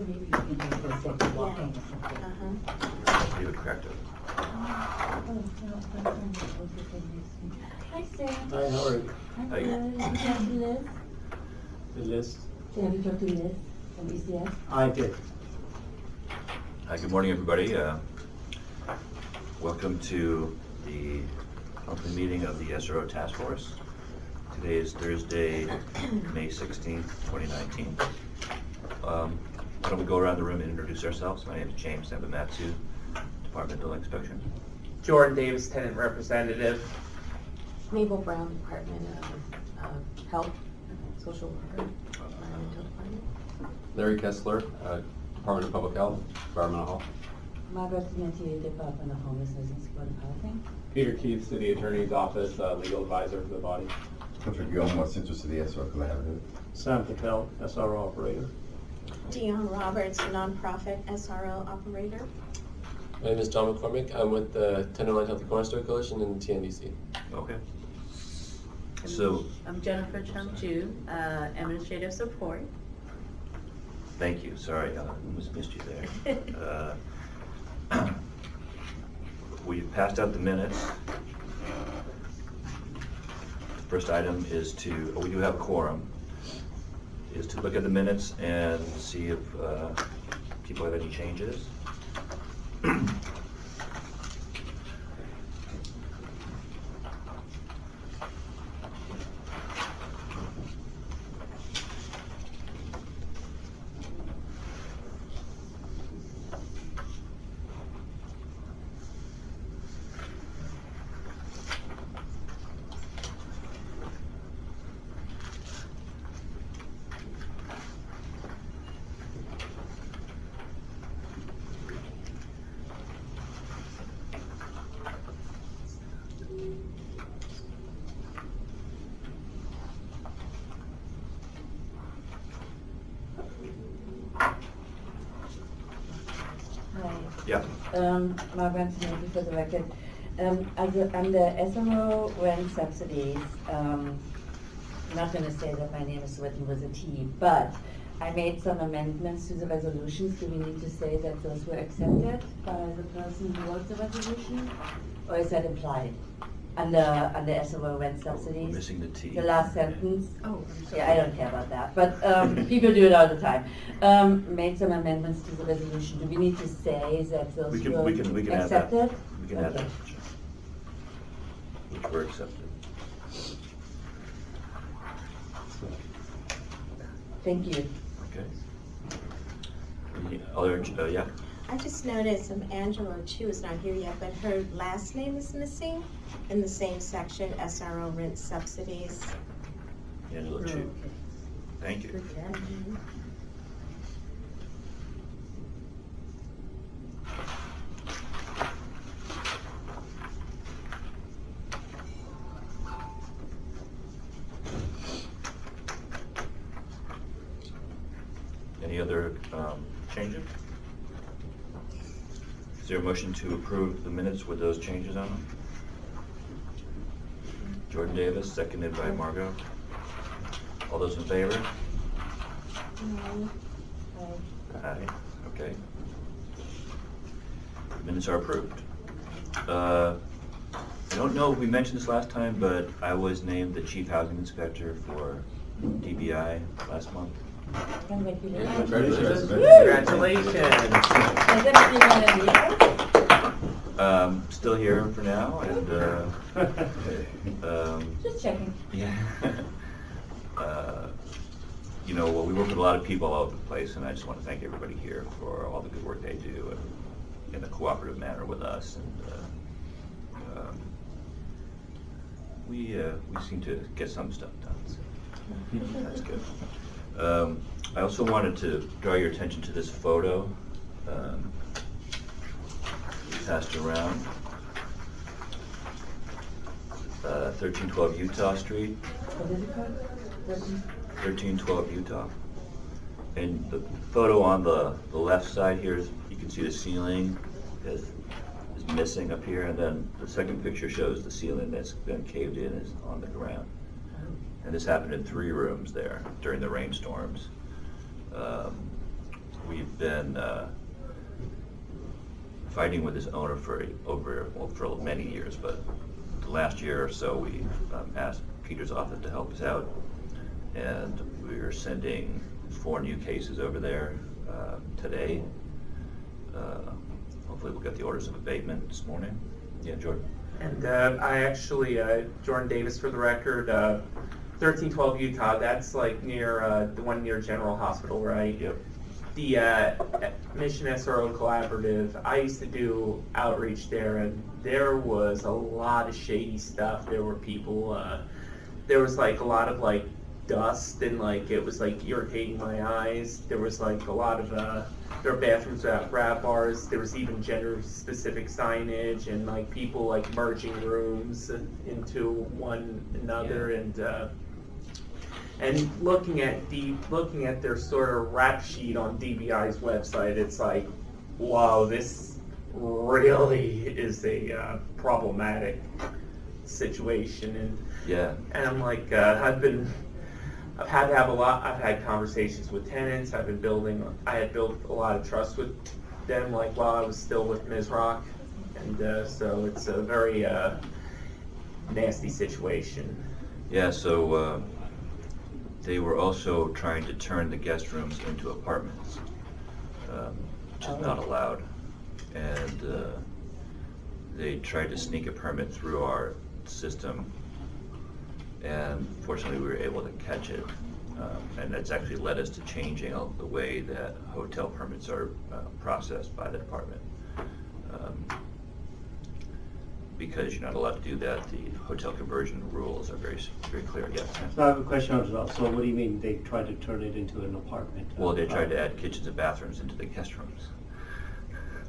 maybe you can do for a second walking or something. Leave it corrected. Hi, Sam. Hi, how are you? I'm How you- good. Did you talk to Liz? The list? Have you talked to Liz from ECS? I did. Hi, good morning, everybody. Welcome to the monthly meeting of the SRO Task Force. Today is Thursday, May 16th, 2019. Why don't we go around the room and introduce ourselves? My name is James Sabamatsu, Department of Building Inspection. Jordan Davis, tenant representative. Mabel Brown, Department of Health, Social Worker, Environmental Department. Larry Kessler, Department of Public Health, Environmental Health. Margaret Cimentier, Department of Homelessness and Supportive Housing. Peter Keith, City Attorney's Office, Legal Advisor for the body. Patrick Gilmore, Central City SRO Collaborative. Sam Patel, SRO Operator. Dion Roberts, nonprofit SRO operator. My name is John McCormick. I'm with the Tenderloin Healthy Cornerstone Coalition in TNDC. Okay. So, I'm Jennifer Chung-Ju, administrative support. thank you. Sorry, I almost missed you there. We passed out the minutes. The first item is to, we do have a quorum, is to look at the minutes and see if people have any changes. Hi. Yeah. Margaret Cimentier for the record. Under SRO rent subsidies, I'm not going to say that my name is written with a T, but I made some amendments to the resolutions. Do we need to say that those were accepted by the person who wrote the resolution? Or is that implied under SRO rent subsidies? We're missing the T. The last sentence? Oh, I'm sorry. Yeah, I don't care about that, but people do it all the time. Made some amendments to the resolution. Do we need to say that those We can were add that. accepted? We can add that. Okay. Which were accepted. Thank you. Okay. Any other, yeah? I just noticed Angela Chu is not here yet, but her last name is missing in the same section, SRO rent subsidies. Angela Chu. Thank you. Good catch. Any other changes? Is there a motion to approve the minutes with those changes on them? Jordan Davis, seconded by Margot. All those in favor? Aye. Okay. Minutes are approved. I don't know if we mentioned this last time, but I was named the Chief Housing Inspector for DBI last month. Congratulations. Congratulations. Congratulations. Has everything gone in here? Still here for now, and Just checking. yeah. You know, well, we work with a lot of people all over the place, and I just want to thank everybody here for all the good work they do and in a cooperative manner with us. And we seem to get some stuff done. So that's good. I also wanted to draw your attention to this photo passed around. 1312 Utah Street. What is it called? 1312 Utah. And the photo on the left side here is, you can see the ceiling is missing up here, and then the second picture shows the ceiling that's been caved in is on the ground. And this happened in 3 rooms there during the rainstorms. we've been fighting with this owner for many years, but the last year or so, we asked Peter's office to help us out, and we're sending 4 new cases over there today. Hopefully we'll get the orders of abatement this morning. Yeah, Jordan? And I actually, Jordan Davis for the record, 1312 Utah, that's like near, the one near General Hospital, right? Yep. The Mission SRO Collaborative, I used to do outreach there, and there was a lot of shady stuff. There were people, there was like a lot of like dust, and like it was like irritating my eyes. There was like a lot of, there were bathrooms without grab bars. There was even gender-specific signage, and like people like merging rooms into one another, Yeah. And looking at their sort of rap sheet on DBI's website, it's like, wow, this really is a problematic situation. And Yeah. and I'm like, I've had conversations with tenants. I had built a lot of trust with them, like while I was still with Ms. Rock, and so it's a very nasty situation. Yeah, so they were also trying to turn the guest rooms into apartments, which is not allowed. And they tried to sneak a permit through our system, and fortunately we were able to catch it. And that's actually led us to changing the way that hotel permits are processed by the department. Because you're not allowed to do that, the hotel conversion rules are very, very clear, yes. So I have a question as well. So what do you mean they tried to turn it into an apartment? Well, they tried to add kitchens and bathrooms into the guest rooms,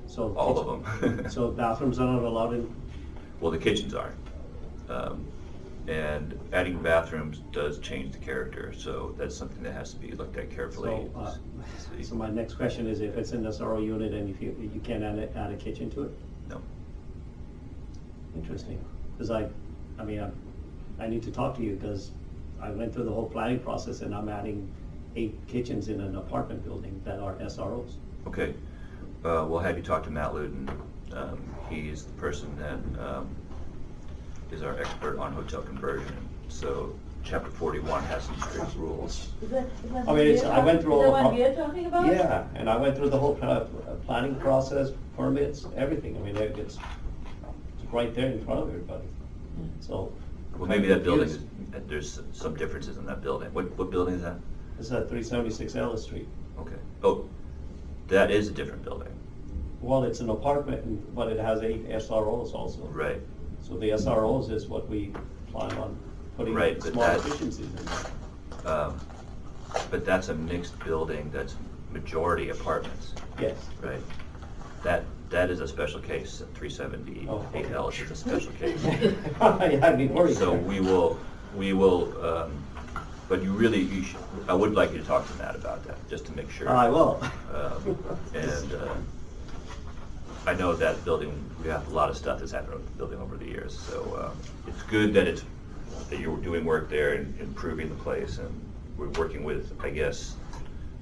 So all of them. So bathrooms are not allowed in? Well, the kitchens are. And adding bathrooms does change the character, so that's something that has to be looked at carefully. So my next question is, if it's an SRO unit and if you can't add a kitchen to it? No. Interesting. Because I need to talk to you because I went through the whole planning process and I'm adding 8 kitchens in an apartment building that are SROs. Okay. We'll have you talk to Matt Luden. He's the person that is our expert on hotel conversion. So Chapter 41 has some strict rules. Is that I mean, I went through all the the one you're talking about? Yeah, and I went through the whole planning process, permits, everything. I mean, it's right there in front of everybody. So. Well, maybe that building, confused. there's some differences in that building. What building is that? It's at 376 Ellis Street. Okay. Oh, that is a different building. Well, it's an apartment, but it has 8 SROs also. Right. So the SROs is what we plan on putting Right, but small that- efficiencies in. But that's a mixed building that's majority apartments, Yes. right? That is a special case. 378 Oh, okay. Ellis is a special case. I'd be worried. So we will, but you should, I would like you to talk to Matt about that, just to make sure. I will. And I know that building, we have a lot of stuff that's happened with the building over the years, so it's good that you're doing work there and improving the place, and we're working with, I guess,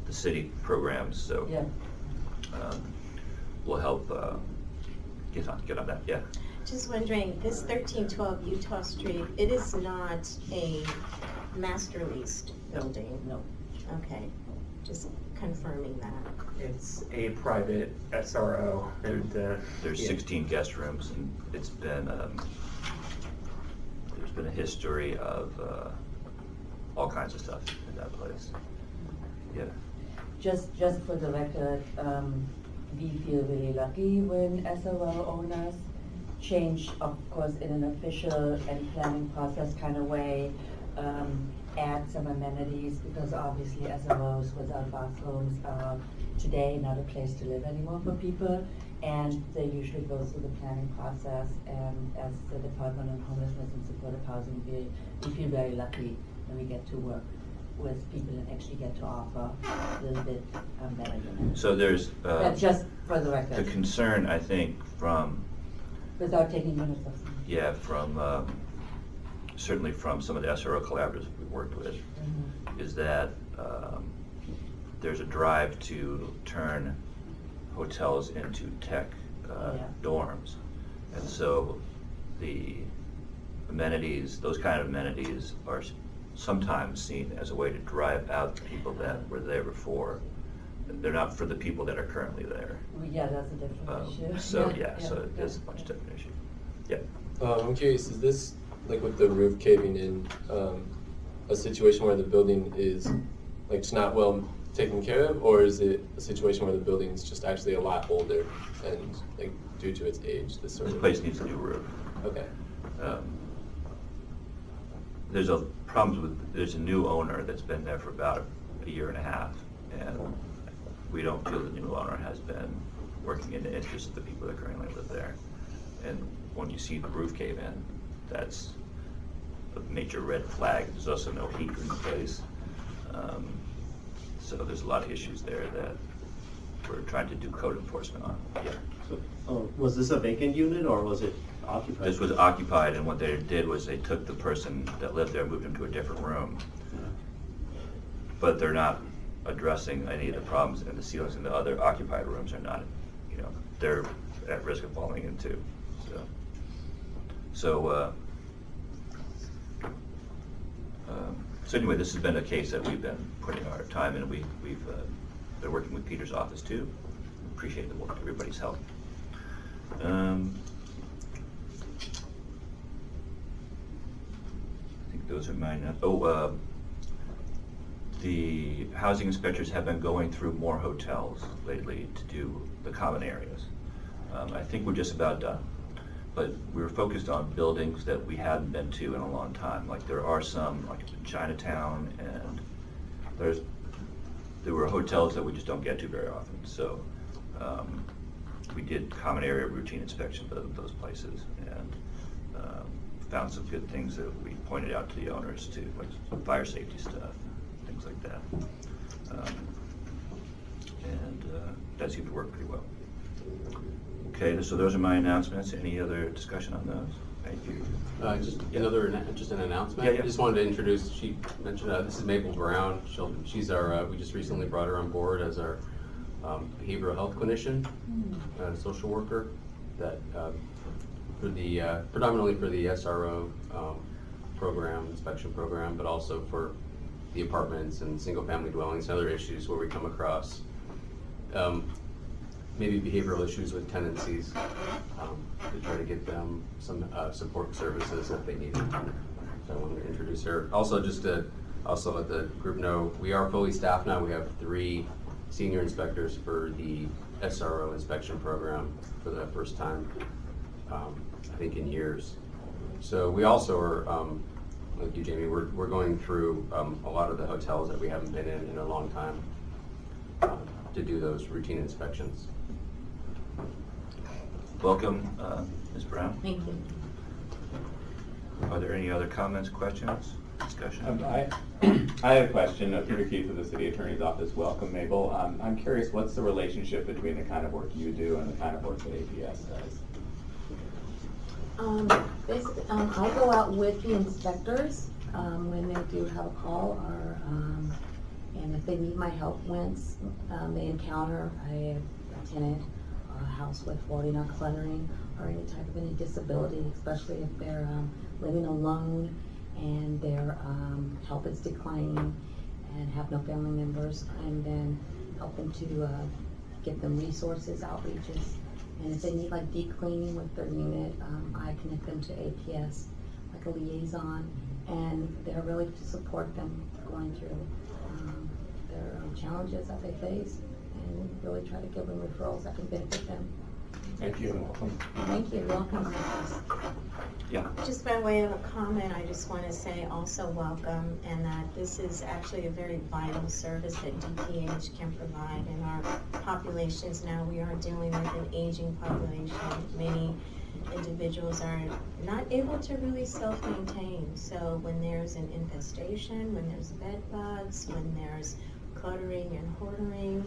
the city programs, so. Yeah. We'll help get on that, yeah. Just wondering, this 1312 Utah Street, it is not a master leased building? No. Okay, just confirming that. It's a private SRO, and There's yeah. 16 guest rooms, and it's been, there's been a history of all kinds of stuff in that place. Yeah. Just for the record, we feel really lucky when SRO owners change, of course, in an official and planning process kind of way, add some amenities, because obviously SROs without bathrooms are today not a place to live anymore for people, and they usually go through the planning process, and as the Department of Homelessness and Supportive Housing, we feel very lucky when we get to work with people and actually get to offer a little bit better units. So there's That's just for the the record, concern, I think, from, without taking units of. yeah, from, certainly from some of the SRO collaboratives we've worked with, Mhm. is that there's a drive to turn hotels into tech Yeah. dorms. And so the amenities, those kind of amenities are sometimes seen as a way to drive out the people that were there before. They're not for the people that are currently there. Well, yeah, that's a different issue. So, yeah, so it's a much different issue. Yeah. I'm curious, is this, like with the roof caving in, a situation where the building is like just not well taken care of, or is it a situation where the building is just actually a lot older and like due to its age, this sort This of? place needs a new roof. Okay. There's a problems with, there's a new owner that's been there for about a year and a half, and we don't feel the new owner has been working in the interest of the people that currently live there. And when you see the roof cave in, that's a major red flag. There's also no heat in the place. So there's a lot of issues there that we're trying to do code enforcement on. Yeah. So, was this a vacant unit or was it occupied? This was occupied, and what they did was they took the person that lived there, moved him to a different room. But they're not addressing any of the problems, and the ceilings in the other occupied rooms are not, they're at risk of falling into. So anyway, this has been a case that we've been putting our time in. We've been working with Peter's office too. Appreciate the work, everybody's help. I think those are mine. The housing inspectors have been going through more hotels lately to do the common areas. I think we're just about done, but we were focused on buildings that we hadn't been to in a long time. Like there are some, like in Chinatown, and there were hotels that we just don't get to very often. So we did common area routine inspection of those places, and found some good things that we pointed out to the owners too, like some fire safety stuff, things like that. And that seemed to work pretty well. Okay, so those are my announcements. Any other discussion on those? Thank you. Just an announcement. Yeah, yeah. I just wanted to introduce, she mentioned, this is Mabel Brown. She's our, we just recently brought her on board as our behavioral health clinician, social worker, that for the, predominantly for the SRO program, inspection program, but also for the apartments and single family dwellings and other issues where we come across maybe behavioral issues with tenancies, to try to get them some support services if they need it. So I wanted to introduce her. Also, just to also let the group know, we are fully staffed now. We have 3 senior inspectors for the SRO inspection program for the first time, I think in years. So we also are, like you, Jamie, we're going through a lot of the hotels that we haven't been in a long time to do those routine inspections. Welcome, Ms. Brown. Thank you. Are there any other comments, questions, discussion? I have a question. Peter Keith of the City Attorney's Office. Welcome, Mabel. I'm curious, what's the relationship between the kind of work you do and the kind of work that APS does? Basically, I go out with the inspectors when they do have a call, or and if they need my help once they encounter a tenant or a house with floating or cluttering or any type of any disability, especially if they're living alone and their health is declining and have no family members, and then help them to get them resources, outreaches. And if they need like deep cleaning with their unit, I connect them to APS, like a liaison, and they're really to support them going through their challenges that they face, and really try to give them referrals that can benefit them. Thank you and welcome. Thank you, welcome. Yeah. Just by way of a comment, I just want to say also welcome, and that this is actually a very vital service that DPH can provide in our populations now. We are dealing with an aging population. Many individuals are not able to really self-maintain. So when there's an infestation, when there's bed bugs, when there's cluttering and hoarding,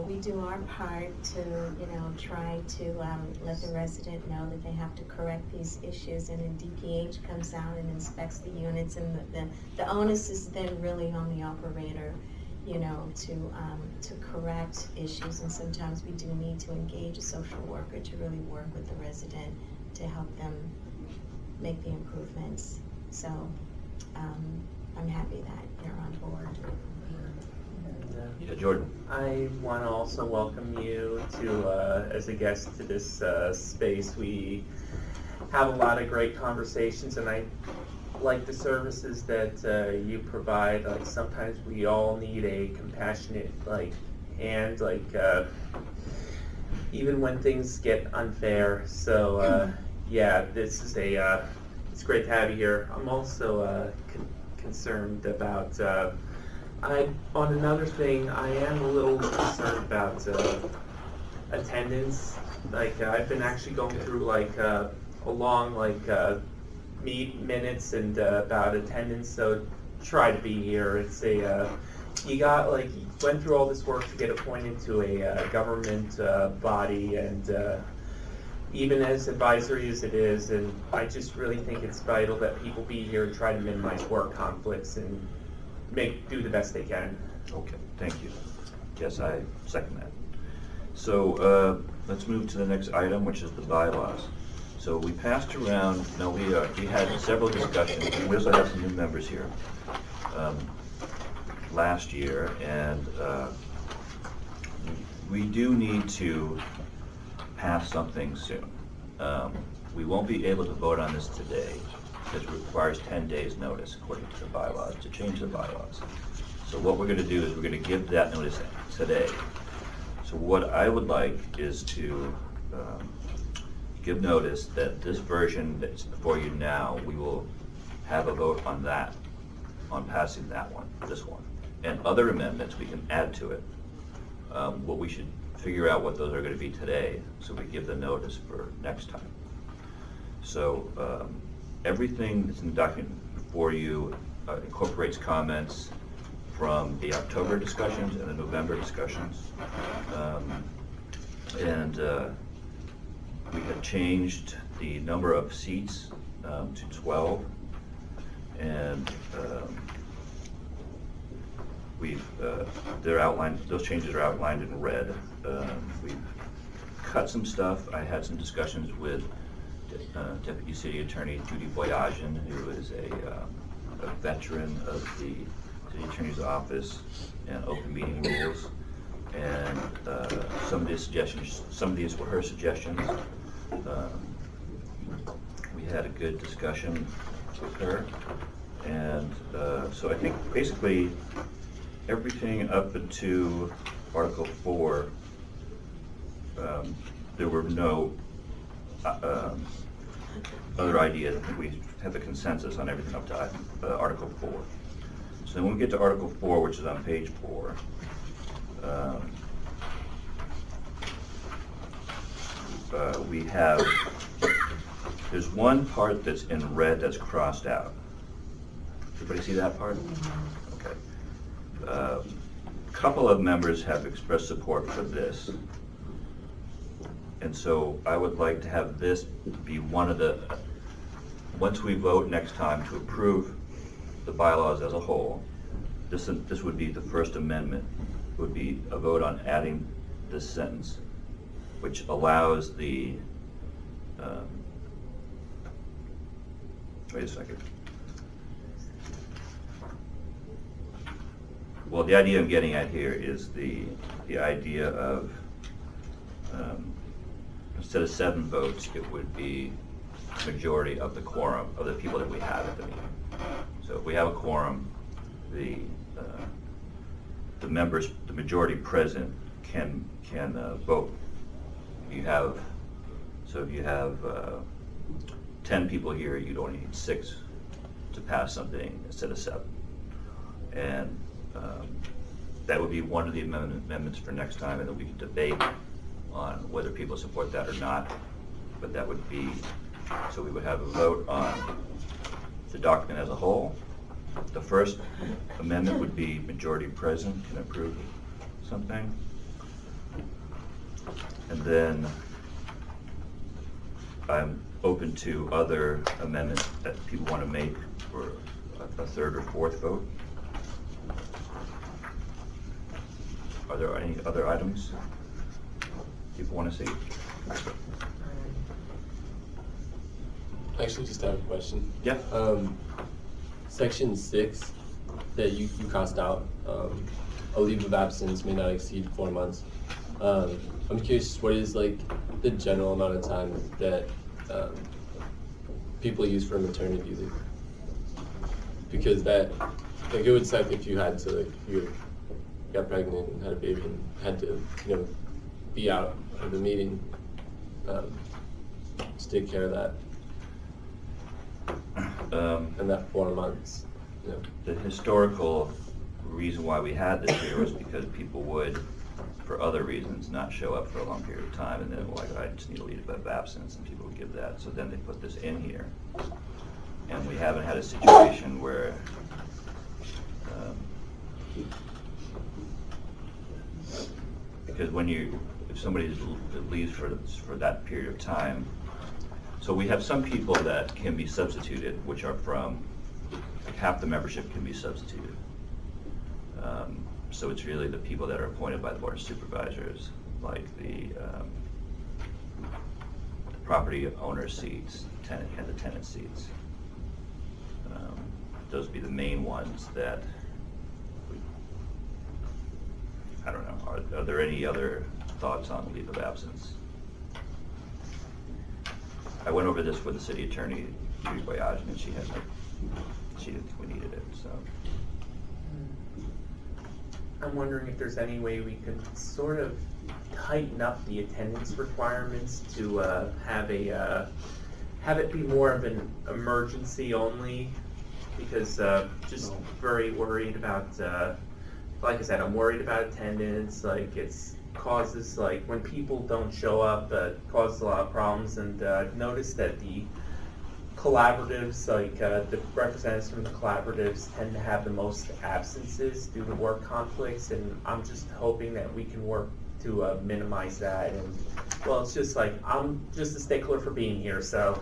we do our part to, try to let the resident know that they have to correct these issues, and then DPH comes out and inspects the units, and the onus is then really on the operator, you know, to correct issues, and sometimes we do need to engage a social worker to really work with the resident to help them make the improvements. So, I'm happy that you're on board. Yeah, Jordan. I want to also welcome you to, as a guest to this space. We have a lot of great conversations, and I like the services that you provide. Like sometimes we all need a compassionate hand, even when things get unfair. So yeah, this is it's great to have you here. I'm also concerned about. On another thing, I am a little concerned about attendance. I've been actually going through a long minutes and about attendance. So try to be here. It's you went through all this work to get appointed to a government body, and even as advisory as it is, and I just really think it's vital that people be here and try to minimize work conflicts and do the best they can. Okay, thank you. Yes, I second that. So let's move to the next item, which is the bylaws. So we passed around, we had several discussions, and we also have some new members here last year, and we do need to pass something soon. We won't be able to vote on this today, because it requires 10 days notice according to the bylaws, to change the bylaws. So what we're gonna do is we're gonna give that notice today. So what I would like is to give notice that this version that's before you now, we will have a vote on that, on passing that one, this one. And other amendments we can add to it. What we should figure out what those are gonna be today, so we give the notice for next time. So everything that's in the document before you incorporates comments from the October discussions and the November discussions. We have changed the number of seats to 12, and they're outlined. Those changes are outlined in red. We've cut some stuff. I had some discussions with Deputy City Attorney Judy Boyajian, who is a veteran of the City Attorney's Office and open meeting rules. And some of these were her suggestions. We had a good discussion with her. And so I think basically everything up to Article 4, there were no other ideas. I think we have a consensus on everything up to Article 4. So then when we get to Article 4, which is on page 4, there's one part that's in red that's crossed out. Everybody see that part? Okay. A couple of members have expressed support for this. And so I would like to have this be one of the, once we vote next time to approve the bylaws as a whole, this would be the first amendment, would be a vote on adding this sentence, which allows the, wait a second. Well, the idea I'm getting at here is the idea of, instead of 7 votes, it would be majority of the quorum of the people that we have at the meeting. So if we have a quorum, the members, the majority present can vote. If you have 10 people here, you'd only need 6 to pass something instead of 7. And that would be one of the amendments for next time, and then we can debate on whether people support that or not. But that would be, so we would have a vote on the document as a whole. The first amendment would be majority present can approve something. And then I'm open to other amendments that people want to make for a third or fourth vote. Are there any other items people want to see? I actually just have a question. Yeah. Section 6 that you crossed out, a leave of absence may not exceed 4 months. I'm curious, what is like the general amount of time that people use for maternity leave? Because that, like, it would suck if you had to, like, if you got pregnant and had a baby and had to, you know, be out of the meeting to take care of that. In that 4 months, you know. The historical reason why we had this here was because people would, for other reasons, not show up for a long period of time, and then like, I just need a leave of absence, and people would give that. So then they put this in here, and we haven't had a situation where because if somebody leaves for that period of time, so we have some people that can be substituted, which are from, like, half the membership can be substituted. So it's really the people that are appointed by the Board of Supervisors, like the property owner seats, tenant and the tenant seats. Those would be the main ones that, I don't know, are there any other thoughts on leave of absence? I went over this with the city attorney, Judy Boyajian, and she didn't think we needed it, so. I'm wondering if there's any way we could sort of tighten up the attendance requirements to have it be more of an emergency only, because just very worried about, like I said, I'm worried about attendance. Like, it's causes, like, when people don't show up, causes a lot of problems. And I've noticed that the collaboratives, like the representatives from the collaboratives, tend to have the most absences due to work conflicts, and I'm just hoping that we can work to minimize that. And well, it's just like, I'm just a stickler for being here, so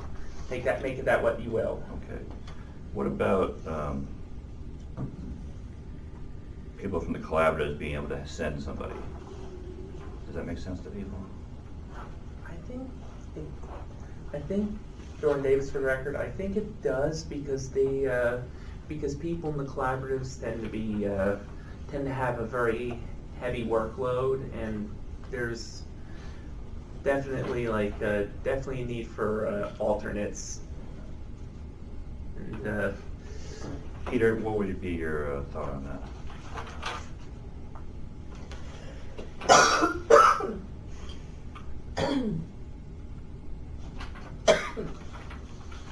make it that what you will. Okay. What about people from the collaboratives being able to send somebody? Does that make sense to people? I think Jordan Davis, for the record, I think it does, because because people in the collaboratives tend to have a very heavy workload, and there's definitely definitely a need for alternates. And Peter, what would be your thought on that?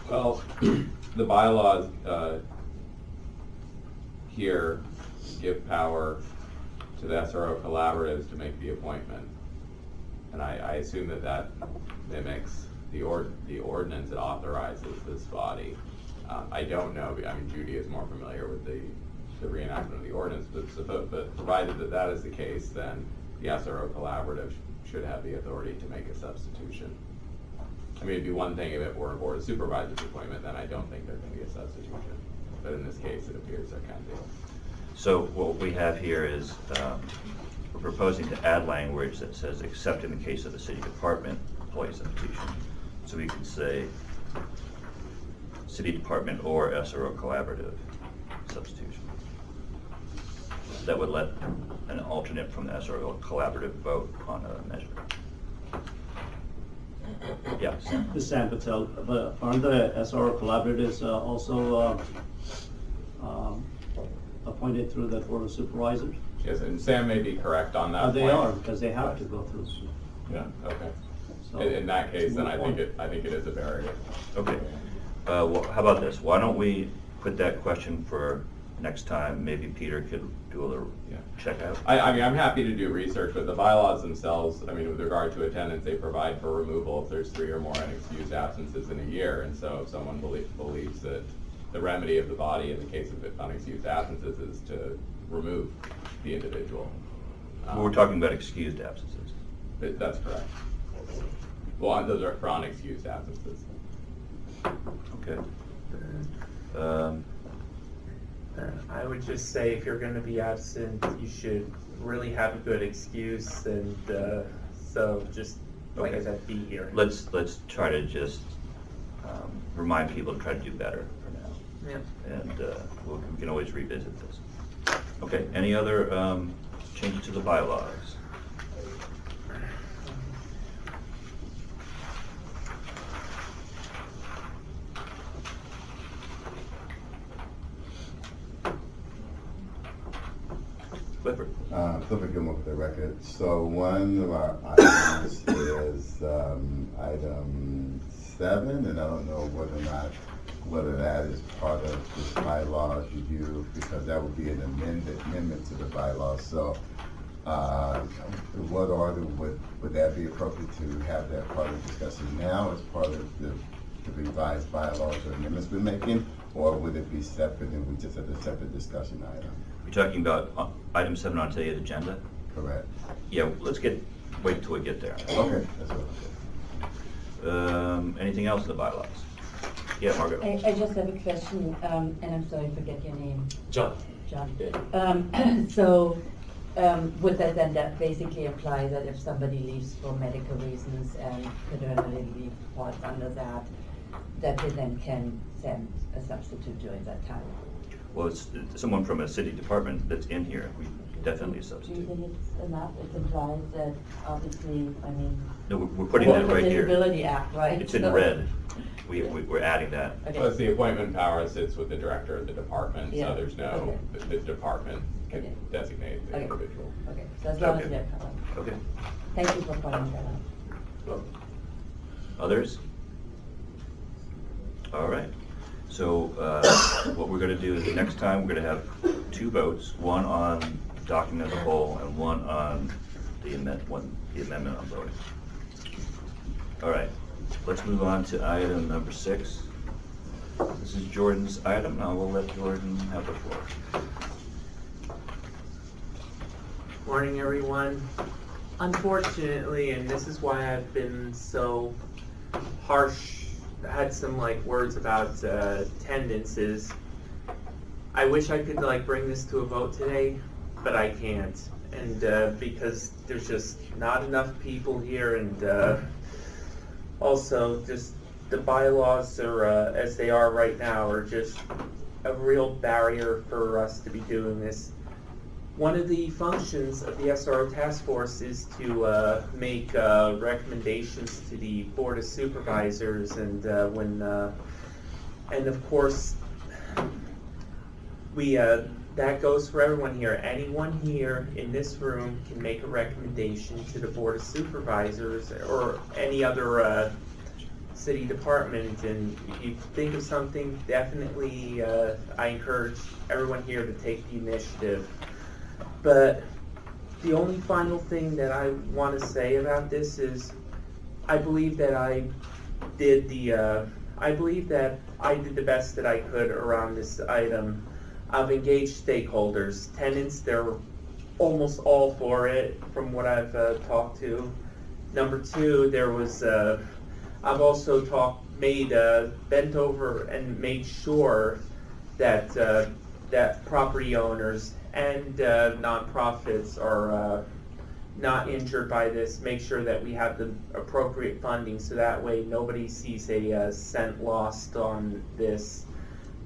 Well, the bylaws here give power to the SRO collaboratives to make the appointment. And I assume that mimics the ordinance that authorizes this body. I don't know, I mean, Judy is more familiar with the reenactment of the ordinance, but provided that is the case, then the SRO collaborative should have the authority to make a substitution. I mean, it'd be one thing if it were a Board of Supervisors appointment, then I don't think there can be a substitution. But in this case, it appears there can be. So what we have here is we're proposing to add language that says, except in the case of the city department employee substitution. So we could say city department or SRO collaborative substitution. That would let an alternate from the SRO collaborative vote on a measure. Yeah. This is Sam Patel, but aren't the SRO collaboratives also appointed through the Board of Supervisors? Yes, and Sam may be correct on that They point. are, because they have to go through. Yeah, okay. So In that case, then it's a I moot think it is a barrier. Okay. Well, how about this? Why don't we put that question for next time? Maybe Peter could do a little check out. I mean, I'm happy to do research, but the bylaws themselves, I mean, with regard to attendance, they provide for removal if there's 3 or more unexcused absences in a year. And so if someone believes that the remedy of the body in the case of unexcused absences is to remove the individual. We're talking about excused absences. That's correct. Well, those are for unexcused absences. Okay. I would just say if you're gonna be absent, you should really have a good excuse, and so just, like I said, be here. Let's try to just remind people to try to do better for now. Yeah. And we can always revisit this. Okay, any other changes to the bylaws? Clifford? Clifford Gilmore for the record. So one of our items is item 7, and I don't know whether that is part of this bylaws review, because that would be an amendment to the bylaws. So what order would that be appropriate to have that part of the discussion now as part of the revised bylaws or amendments we're making, or would it be separate and we just have a separate discussion item? You're talking about item 7 on today's agenda? Correct. Yeah, wait till we get there. Okay, that's what. Anything else in the bylaws? Yeah, Margaret? I just have a question, and I'm sorry, forget your name. John. John. Yeah. So, would that basically imply that if somebody leaves for medical reasons and paternity leave falls under that they then can send a substitute during that time? Well, it's someone from a city department that's in here. We definitely Do you substitute. think it's enough? It implies that obviously, I mean. No, we're putting that right here. Disability Act, right? It's in So- red. We're adding that. Okay. Plus, the appointment power sits with the director of the department, Yeah. so there's no, the the department can Okay. designate the Okay. individual. Okay, so as long as Okay. they're covered. Okay. Thank you for pointing that out. Others? All right. So what we're going to do is the next time, we're going to have 2 votes, one on the document as a whole and one on the amendment on voting. All right. Let's move on to item number 6. This is Jordan's item. I will let Jordan have the floor. Morning, everyone. Unfortunately, and this is why I've been so harsh, had some words about attendances. I wish I could bring this to a vote today, but I can't. And because there's just not enough people here, and also just the bylaws are, as they are right now, are just a real barrier for us to be doing this. One of the functions of the SRO task force is to make recommendations to the Board of Supervisors, and and of course, that goes for everyone here. Anyone here in this room can make a recommendation to the Board of Supervisors or any other city department, and if you think of something, definitely I encourage everyone here to take the initiative. But the only final thing that I want to say about this is I believe that I did the best that I could around this item. I've engaged stakeholders, tenants, they're almost all for it from what I've talked to. Number 2, there was, I've also bent over and made sure that that property owners and nonprofits are not injured by this. Make sure that we have the appropriate funding so that way nobody sees a cent lost on this.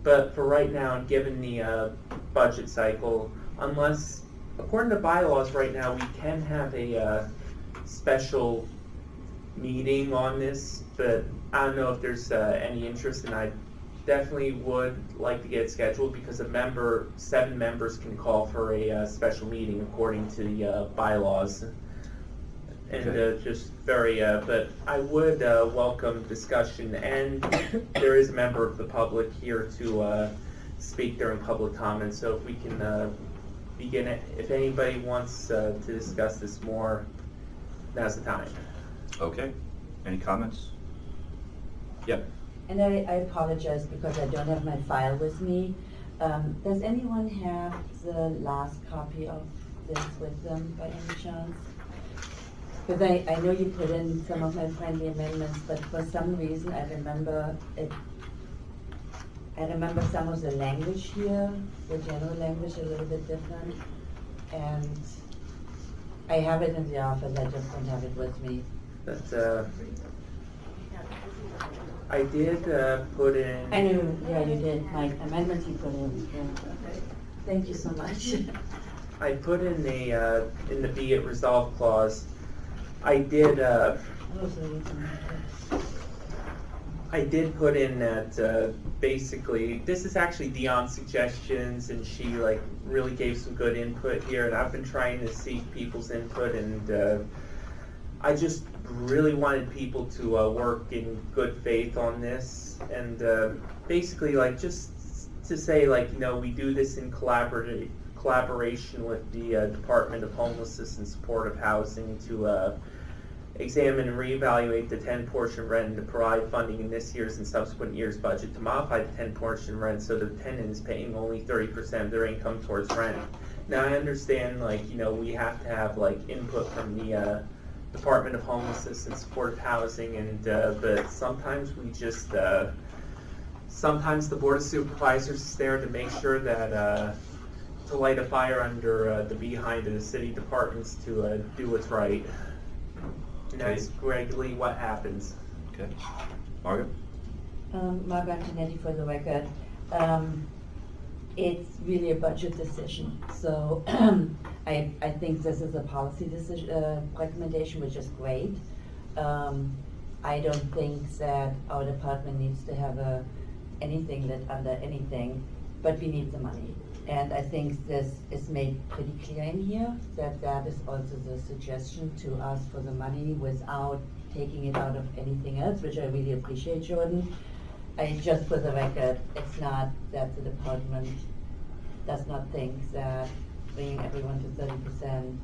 But for right now, given the budget cycle, unless, according to bylaws right now, we can have a special meeting on this, but I don't know if there's any interest, and I definitely would like to get it scheduled because 7 members can call for a special meeting according to the bylaws. And but I would welcome discussion, and there is a member of the public here to speak during public comment, so if we can begin it. If anybody wants to discuss this more, now's the time. Okay. Any comments? Yep. And I apologize because I don't have my file with me. Does anyone have the last copy of this with them by any chance? Because I know you put in some of my friendly amendments, but for some reason I remember it I remember some of the language here, the general language a little bit different. And I have it in the office, I just don't have it with me. But, I did, put in. I know, yeah, you did, my amendments you put in, yeah. Thank you so much. I put in the be it resolved clause, I did put in that, basically, this is actually Dion's suggestions, and she like really gave some good input here, and I've been trying to seek people's input, and I just really wanted people to work in good faith on this, and basically like just to say like, you know, we do this in collaboration with the Department of Homelessness and Supportive Housing to examine and reevaluate the 10 portion rent and to provide funding in this year's and subsequent year's budget to modify the 10 portion rent so the tenant is paying only 30% of their income towards rent. Now I understand like, you know, we have to have like input from the Department of Homelessness and Supportive Housing, and but sometimes we just sometimes the Board of Supervisors is there to make sure that to light a fire under the behind of the city departments to do what's right. And that's regularly what happens. Okay. Margaret? Margaret Antonetti for the record. It's really a budget decision, so I think this is a policy decision, recommendation, which is great. I don't think that our department needs to have anything that under anything, but we need the money. And I think this is made pretty clear in here, that that is also the suggestion to ask for the money without taking it out of anything else, which I really appreciate, Jordan. I just for the record, it's not that the department does not think that bringing everyone to 30%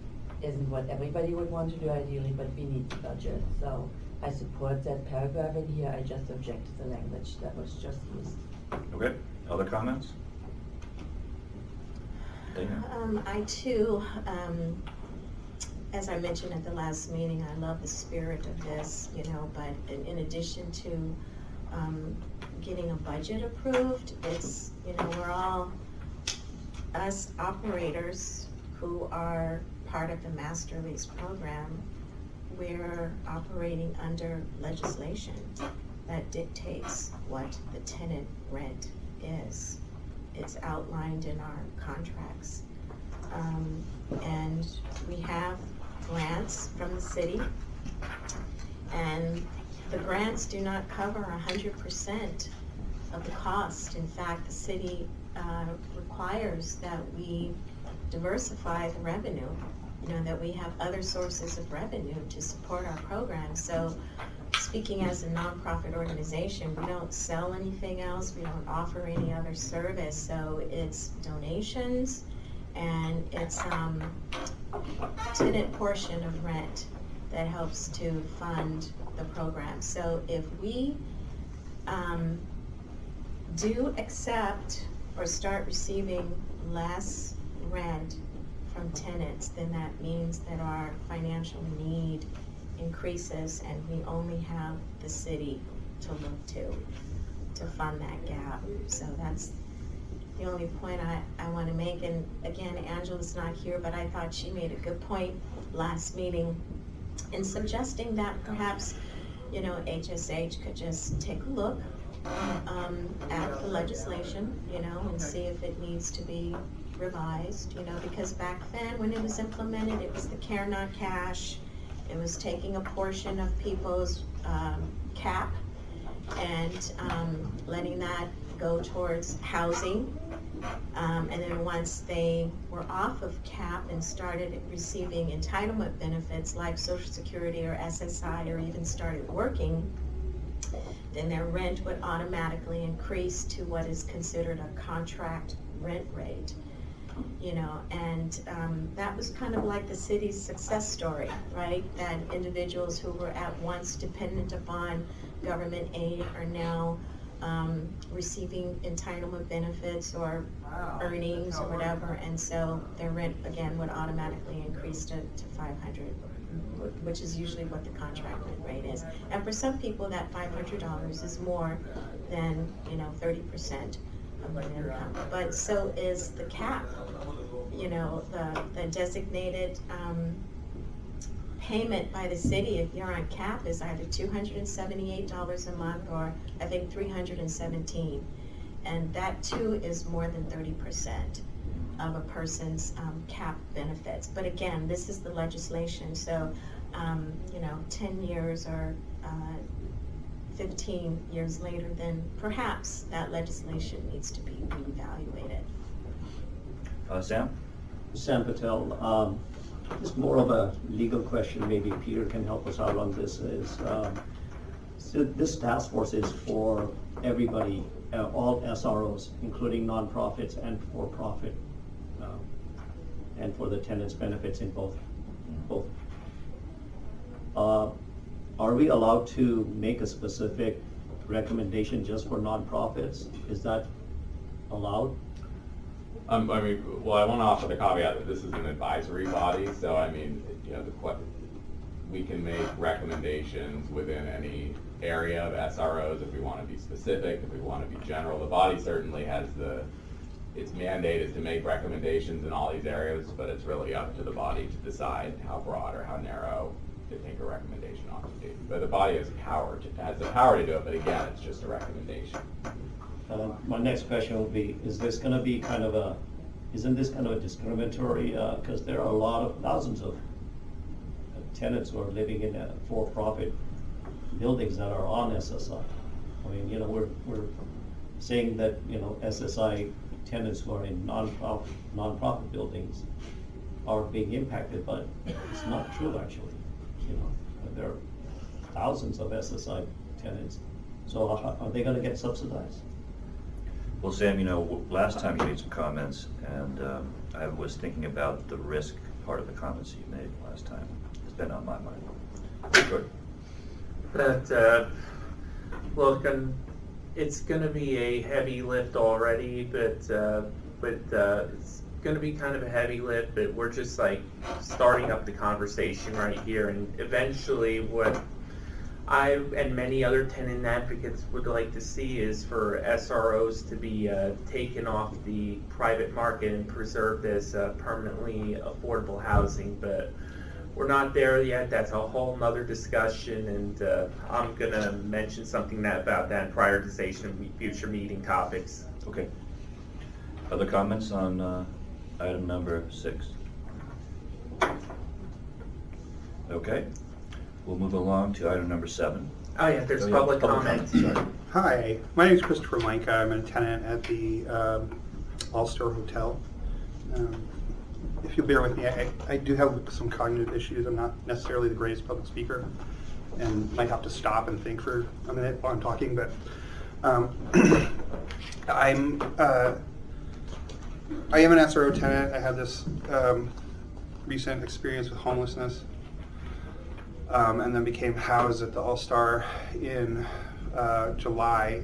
isn't what everybody would want to do ideally, but we need the budget. So I support that paragraph in here, I just object to the language that was just used. Okay, other comments? I too, as I mentioned at the last meeting, I love the spirit of this, you know, but in addition to getting a budget approved, it's, you know, we're all, us operators who are part of the master lease program, we're operating under legislation that dictates what the tenant rent is. It's outlined in our contracts. And we have grants from the city, and the grants do not cover 100% of the cost. In fact, the city requires that we diversify the revenue, you know, that we have other sources of revenue to support our program. So speaking as a nonprofit organization, we don't sell anything else, we don't offer any other service, so it's donations and it's tenant portion of rent that helps to fund the program. So if we do accept or start receiving less rent from tenants, then that means that our financial need increases and we only have the city to look to fund that gap. So that's the only point I want to make. And again, Angela's not here, but I thought she made a good point last meeting in suggesting that perhaps, you know, HSH could just take a look at the legislation, you know, and see if it needs to be revised, you know, because back then when it was implemented, it was the care not cash. It was taking a portion of people's cap and letting that go towards housing. And then once they were off of cap and started receiving entitlement benefits like Social Security or SSI, or even started working, then their rent would automatically increase to what is considered a contract rent rate. You know, and that was kind of like the city's success story, right? That individuals who were at once dependent upon government aid are now receiving entitlement benefits or earnings or whatever, and so their rent again would automatically increase to $500 which is usually what the contracted rate is. And for some people, that $500 is more than, 30% of their income. But so is the cap, the designated payment by the city if you're on cap is either $278 a month or I think $317. And that too is more than 30% of a person's cap benefits. But again, this is the legislation, so 10 years or 15 years later, then perhaps that legislation needs to be reevaluated. Sam? Sam Patel, just more of a legal question, maybe Peter can help us out on this, is, so this task force is for everybody, all SROs, including nonprofits and for-profit, and for the tenants' benefits in both. Are we allowed to make a specific recommendation just for nonprofits? Is that allowed? I want to offer the caveat that this is an advisory body, so we can make recommendations within any area of SROs if we want to be specific, if we want to be general. The body certainly has its mandate is to make recommendations in all these areas, but it's really up to the body to decide how broad or how narrow to think a recommendation ought to be. But the body has the power to do it, but again, it's just a recommendation. My next question will be, isn't this kind of a discriminatory, because there are thousands of tenants who are living in for-profit buildings that are on SSI. I mean, we're saying that, SSI tenants who are in non-profit buildings are being impacted, but it's not true actually. There are thousands of SSI tenants. So are they gonna get subsidized? Well, Sam, last time you made some comments, and I was thinking about the risk part of the comments you made last time. It's been on my mind. Good. But, look, it's going to be a heavy lift already, but it's going to be kind of a heavy lift, but we're just like starting up the conversation right here, and eventually what I and many other tenant advocates would like to see is for SROs to be taken off the private market and preserved as permanently affordable housing, but we're not there yet. That's a whole nother discussion, and I'm going to mention something about that in prioritization of future meeting topics. Okay. Other comments on item number 6? Okay. We'll move along to item number 7. Oh yeah, there's public comment. Sorry. Hi, my name is Christopher Micah. I'm a tenant at the All-Star Hotel. If you'll bear with me, I do have some cognitive issues. I'm not necessarily the greatest public speaker and might have to stop and think for a minute while I'm talking, but I am an SRO tenant. I had this recent experience with homelessness, and then became housed at the All-Star in July.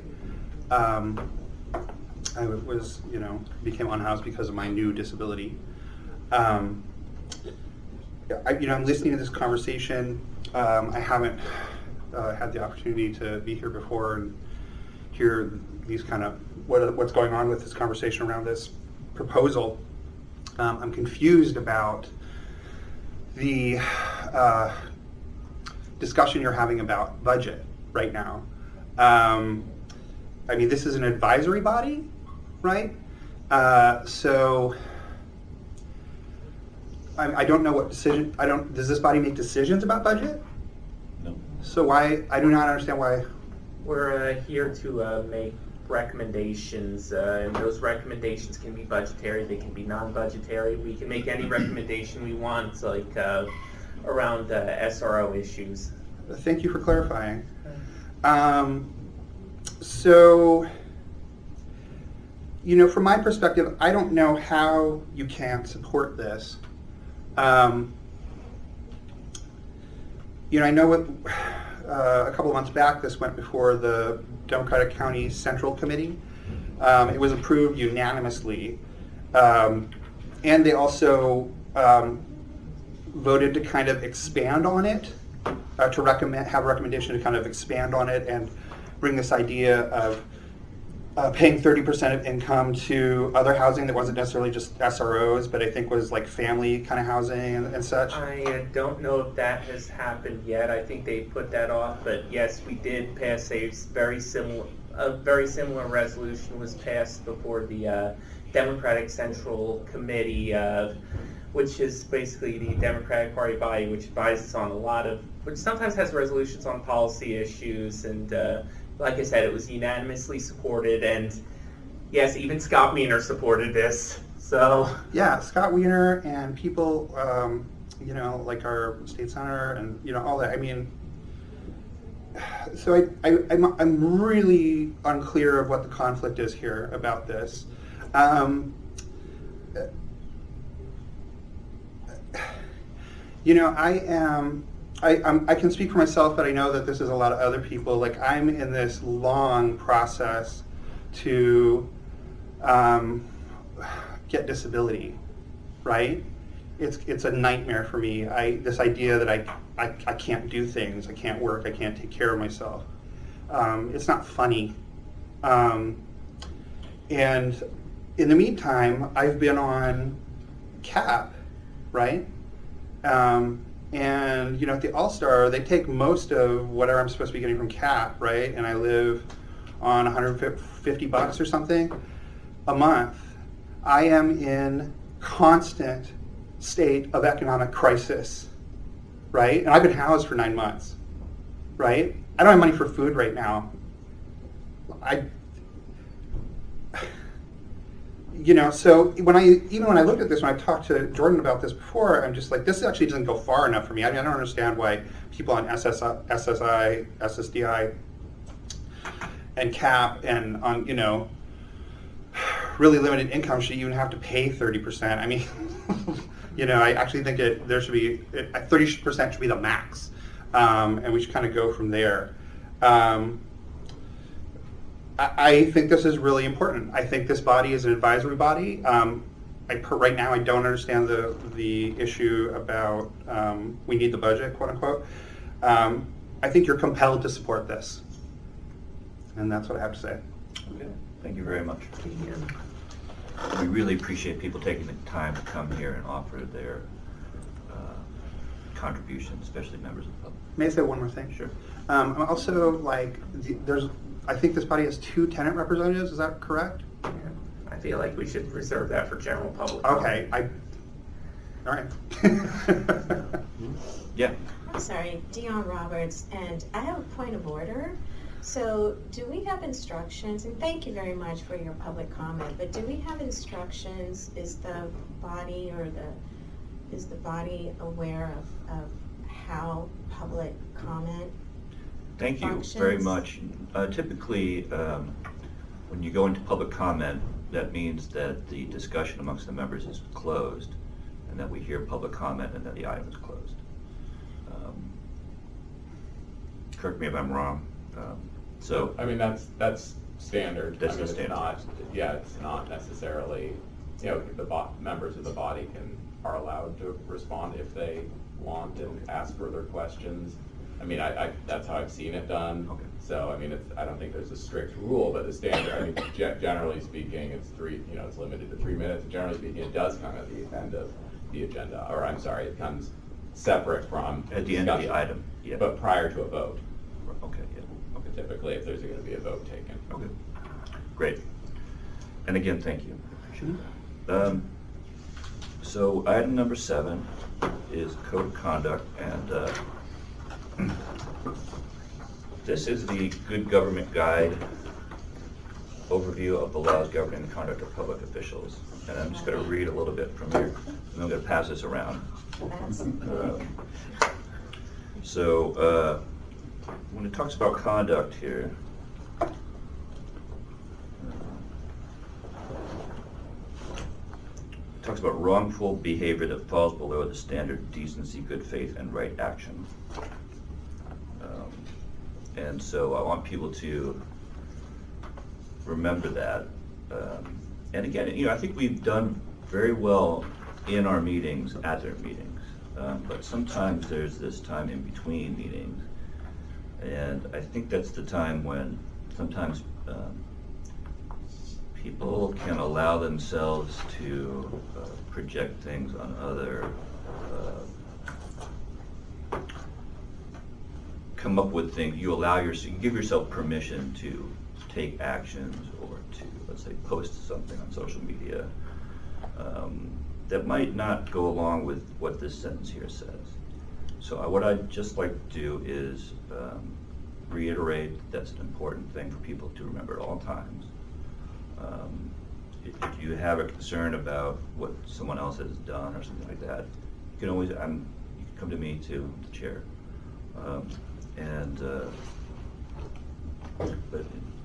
I was, became unhoused because of my new disability. I'm listening to this conversation. I haven't had the opportunity to be here before and hear these kind of what's going on with this conversation around this proposal. I'm confused about the discussion you're having about budget right now. This is an advisory body, right? So I don't know what decision, does this body make decisions about budget? No. So I do not understand why. We're here to make recommendations, and those recommendations can be budgetary, they can be non-budgetary. We can make any recommendation we want, like around SRO issues. Thank you for clarifying. So, from my perspective, I don't know how you can't support this. I know a couple of months back, this went before the Democratic County Central Committee. It was approved unanimously. And they also voted to kind of expand on it, to have a recommendation to kind of expand on it and bring this idea of paying 30% of income to other housing that wasn't necessarily just SROs, but I think was like family kind of housing and such. I don't know if that has happened yet. I think they put that off, but yes, we did pass a very similar resolution was passed before the Democratic Central Committee, which is basically the Democratic Party body, which advises on which sometimes has resolutions on policy issues, and like I said, it was unanimously supported, and yes, even Scott Wiener supported this. So yeah, Scott Wiener and people, like our state senator and all that. I mean, so I'm really unclear of what the conflict is here about this. I can speak for myself, but I know that this is a lot of other people. Like, I'm in this long process to get disability, right? It's a nightmare for me. This idea that I can't do things, I can't work, I can't take care of myself. It's not funny. And in the meantime, I've been on CAP, right? And at the All-Star, they take most of whatever I'm supposed to be getting from CAP, right? And I live on $150 or something a month. I am in constant state of economic crisis, right? And I've been housed for 9 months, right? I don't have money for food right now. So when I looked at this, when I talked to Jordan about this before, I'm just like, this actually doesn't go far enough for me. I mean, I don't understand why people on SSI, SSDI, and CAP and on, really limited income should even have to pay 30%. I mean, I actually think there should be 30% should be the max, and we should kind of go from there. I think this is really important. I think this body is an advisory body. Right now, I don't understand the issue about we need the budget, quote unquote. I think you're compelled to support this, and that's what I have to say. Okay, thank you very much. We really appreciate people taking the time to come here and offer their contributions, especially members of the public. May I say one more thing? Sure. Also, I think this body has 2 tenant representatives. Is that correct? yeah, I feel like we should reserve that for general public. Okay. All right. Yeah. I'm sorry, Dion Roberts, and I have a point of order. So do we have instructions, and thank you very much for your public comment, but do we have instructions? Is the body aware of how public comment Thank you very much. Typically, when you go into public comment, that means that the discussion amongst the members is closed, and that we hear public comment and that the item is closed. Correct me if I'm wrong. So I mean, that's standard. That's I mean, the standard. It's not necessarily, the members of the body are allowed to respond if they want and ask further questions. I mean, that's how I've seen it done. Okay. So, I mean, I don't think there's a strict rule, but the standard, I mean, generally speaking, it's it's limited to 3 minutes. Generally speaking, it does come at the end of the agenda, or I'm sorry, it comes separate from at the end of the discussion, item, yeah. but prior to a vote. Okay, yeah. Okay. Typically, if there's going to be a vote taken. Okay. Great. And again, thank you. Appreciate that. So item number 7 is code of conduct, and this is the Good Government Guide overview of the laws governing the conduct of public officials. And I'm just going to read a little bit from here, and I'm going to pass this around. When it talks about conduct here, it talks about wrongful behavior that falls below the standard of decency, good faith, and right action. And so I want people to remember that. And again, I think we've done very well in our meetings, at their meetings. but sometimes there's this time in between meetings. And I think that's the time when sometimes people can allow themselves to project things on other, come up with things. You give yourself permission to take actions or to, let's say, post something on social media that might not go along with what this sentence here says. So what I'd just like to do is reiterate that's an important thing for people to remember at all times. If you have a concern about what someone else has done or something like that, you can always you can come to me too, the chair. But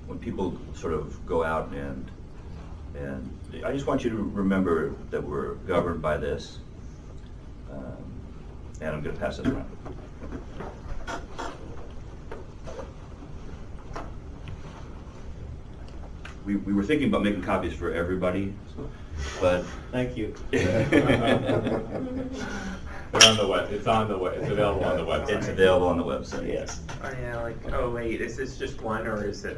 when people sort of go out and I just want you to remember that we're governed by this, and I'm going to pass this around. We were thinking about making copies for everybody, but Thank you. They're on the web, it's available on the website. It's available on the website, yes. Oh yeah, like, oh wait, is this just one or is it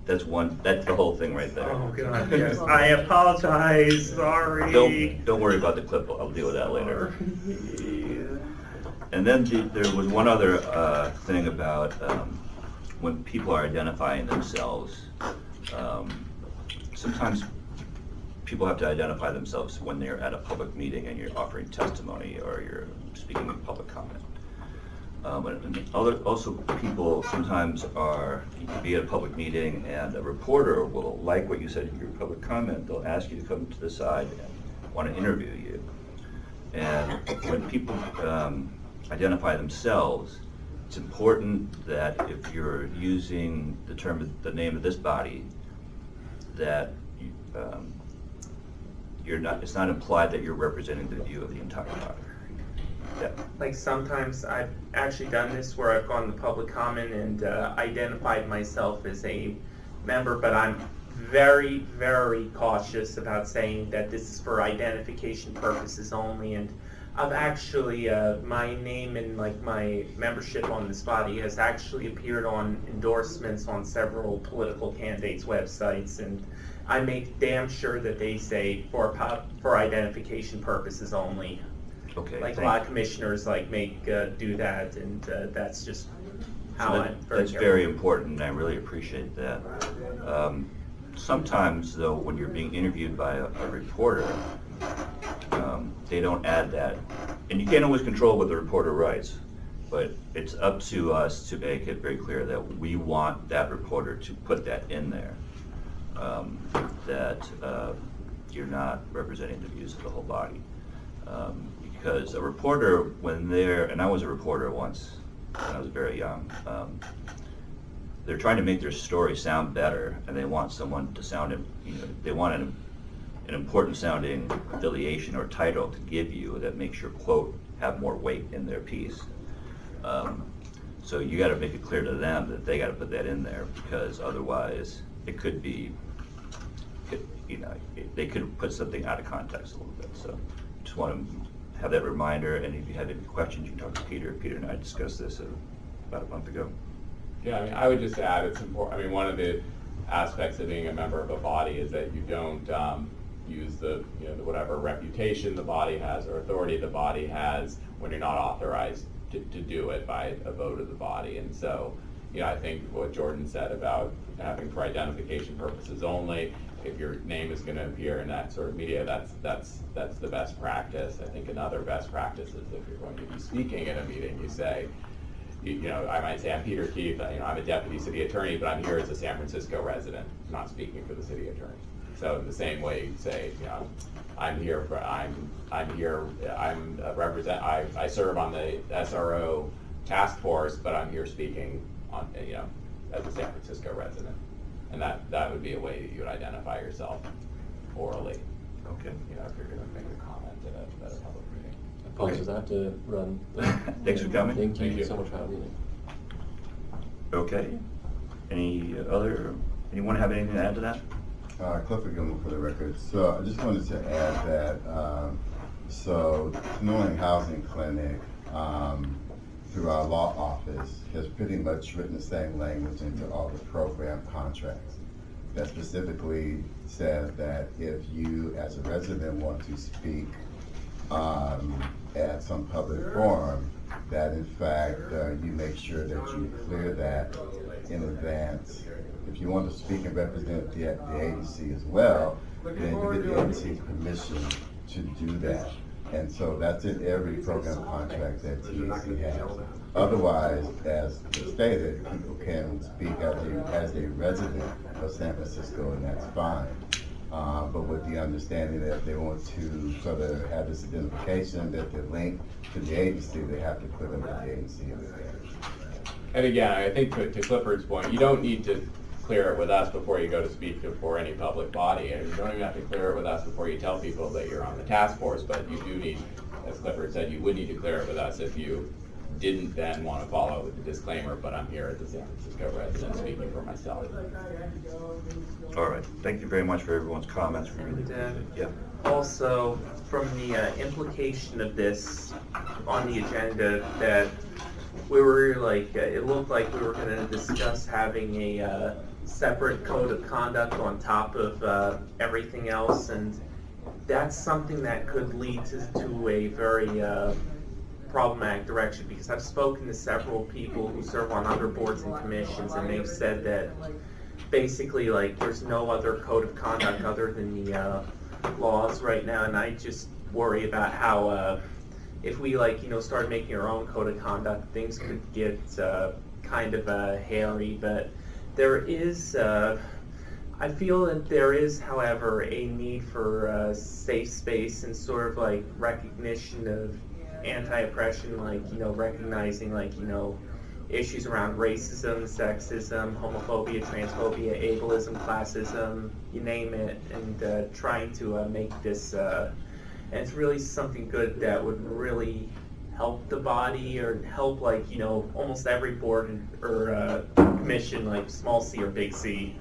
That's the whole thing right there. Oh god, yes, I apologize, sorry. Don't worry about the clip, I'll deal with that later. And then there was one other thing about when people are identifying themselves. Sometimes people have to identify themselves when they're at a public meeting and you're offering testimony or you're speaking in public comment. Also, people sometimes you can be at a public meeting and a reporter will like what you said in your public comment. They'll ask you to come to the side and want to interview you. And when people identify themselves, it's important that if you're using the name of this body, that it's not implied that you're representing the view of the entire body. Yeah. Like sometimes I've actually done this where I've gone to public comment and identified myself as a member, but I'm very, very cautious about saying that this is for identification purposes only. And I've actually, my name and like my membership on this body has actually appeared on endorsements on several political candidates' websites, and I make damn sure that they say for identification purposes only. Okay. Like a lot of commissioners do that, and that's just how I'm very That's careful. very important, and I really appreciate that. Sometimes, though, when you're being interviewed by a reporter, they don't add that. And you can't always control what the reporter writes, but it's up to us to make it very clear that we want that reporter to put that in there, that you're not representing the views of the whole body. Because a reporter, and I was a reporter once when I was very young, they're trying to make their story sound better, and they want someone to sound, they want an important sounding affiliation or title to give you that makes your quote have more weight in their piece. So you got to make it clear to them that they got to put that in there, because otherwise it could be, they could put something out of context a little bit. So just want to have that reminder, and if you have any questions, you can talk to Peter. Peter and I discussed this about a month ago. Yeah, I mean, I would just add it's important. I mean, one of the aspects of being a member of a body is that you don't use the whatever reputation the body has or authority the body has when you're not authorized to do it by a vote of the body. And so, I think what Jordan said about having for identification purposes only, if your name is going to appear in that sort of media, that's the best practice. I think another best practice is if you're going to be speaking at a meeting, you say, I might say, I'm Peter Keith, I'm a deputy city attorney, but I'm here as a San Francisco resident, not speaking for the city attorney. So in the same way, you say, I serve on the SRO task force, but I'm here speaking on, as a San Francisco resident. And that would be a way that you would identify yourself orally. Okay. If you're going to make a comment at a public meeting. Apologies, I have to run. Thanks for coming. Thank Thank you you. so much for having me. Okay. Anyone have anything to add to that? Clifford Gilmore for the record. So I just wanted to add that So Canoeing Housing Clinic, through our law office, has pretty much written the same language into all the program contracts that specifically says that if you, as a resident, want to speak at some public forum, that in fact you make sure that you clear that in advance. If you want to speak and represent the agency as well, then you get the agency's permission to do that. And so that's in every program contract that TAC has. Otherwise, as stated, people can speak as a resident of San Francisco, and that's fine. But with the understanding that if they want to sort of have this identification that they're linked to the agency, they have to put them with the agency in advance. And again, I think to Clifford's point, you don't need to clear it with us before you go to speak before any public body, and you don't even have to clear it with us before you tell people that you're on the task force, but you do need, as Clifford said, you would need to clear it with us if you didn't then want to follow with the disclaimer, but I'm here as a San Francisco resident speaking for myself. All right, thank you very much for everyone's comments. We really appreciate it. Yeah. Also, from the implication of this on the agenda, that we were like, it looked like we were going to discuss having a separate code of conduct on top of everything else, and that's something that could lead to a very problematic direction, because I've spoken to several people who serve on other boards and commissions, and they've said that basically like there's no other code of conduct other than the laws right now, and I just worry about how if we start making our own code of conduct, things could get kind of hairy. But there is I feel that there is, however, a need for safe space and sort of like recognition of anti-oppression, recognizing issues around racism, sexism, homophobia, transphobia, ableism, classism, you name it, and trying to make this, and it's really something good that would really help the body, or help almost every board or commission, like small C or big C.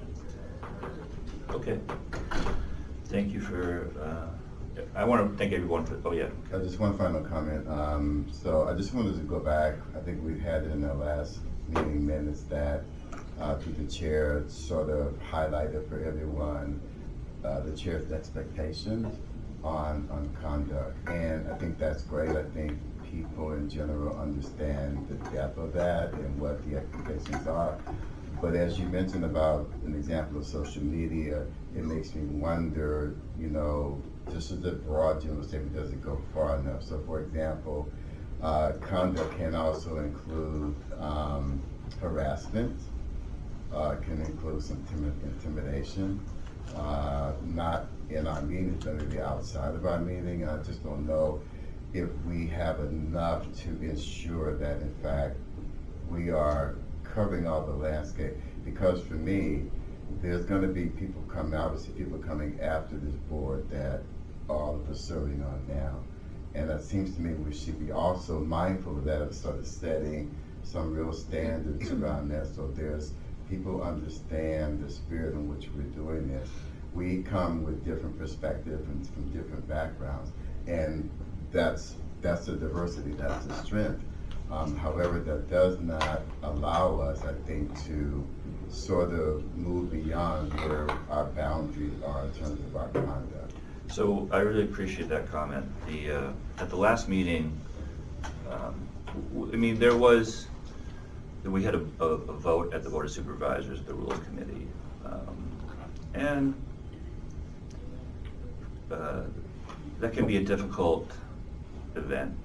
Okay. Thank you for, I want to thank everyone for, oh yeah. Just one final comment. So I just wanted to go back. I think we've had it in the last meeting minutes that through the chair sort of highlighted for everyone the chair's expectations on conduct. And I think that's great. I think people in general understand the depth of that and what the expectations are. But as you mentioned about an example of social media, it makes me wonder, just as a broad general statement, does it go far enough? So for example, conduct can also include harassment, can include some intimidation, not in our meetings, but maybe outside of our meeting. I just don't know if we have enough to ensure that in fact we are covering all the landscape. Because for me, there's going to be people coming, obviously people coming after this board that all of us serving on now. And it seems to me we should be also mindful of that, of sort of setting some real standards around that, so there's people understand the spirit in which we're doing this. We come with different perspectives and from different backgrounds, and that's the diversity, that's the strength. However, that does not allow us, I think, to sort of move beyond where our boundaries are in terms of our conduct. So I really appreciate that comment. At the last meeting, we had a vote at the Board of Supervisors, the Rules Committee, and that can be a difficult event.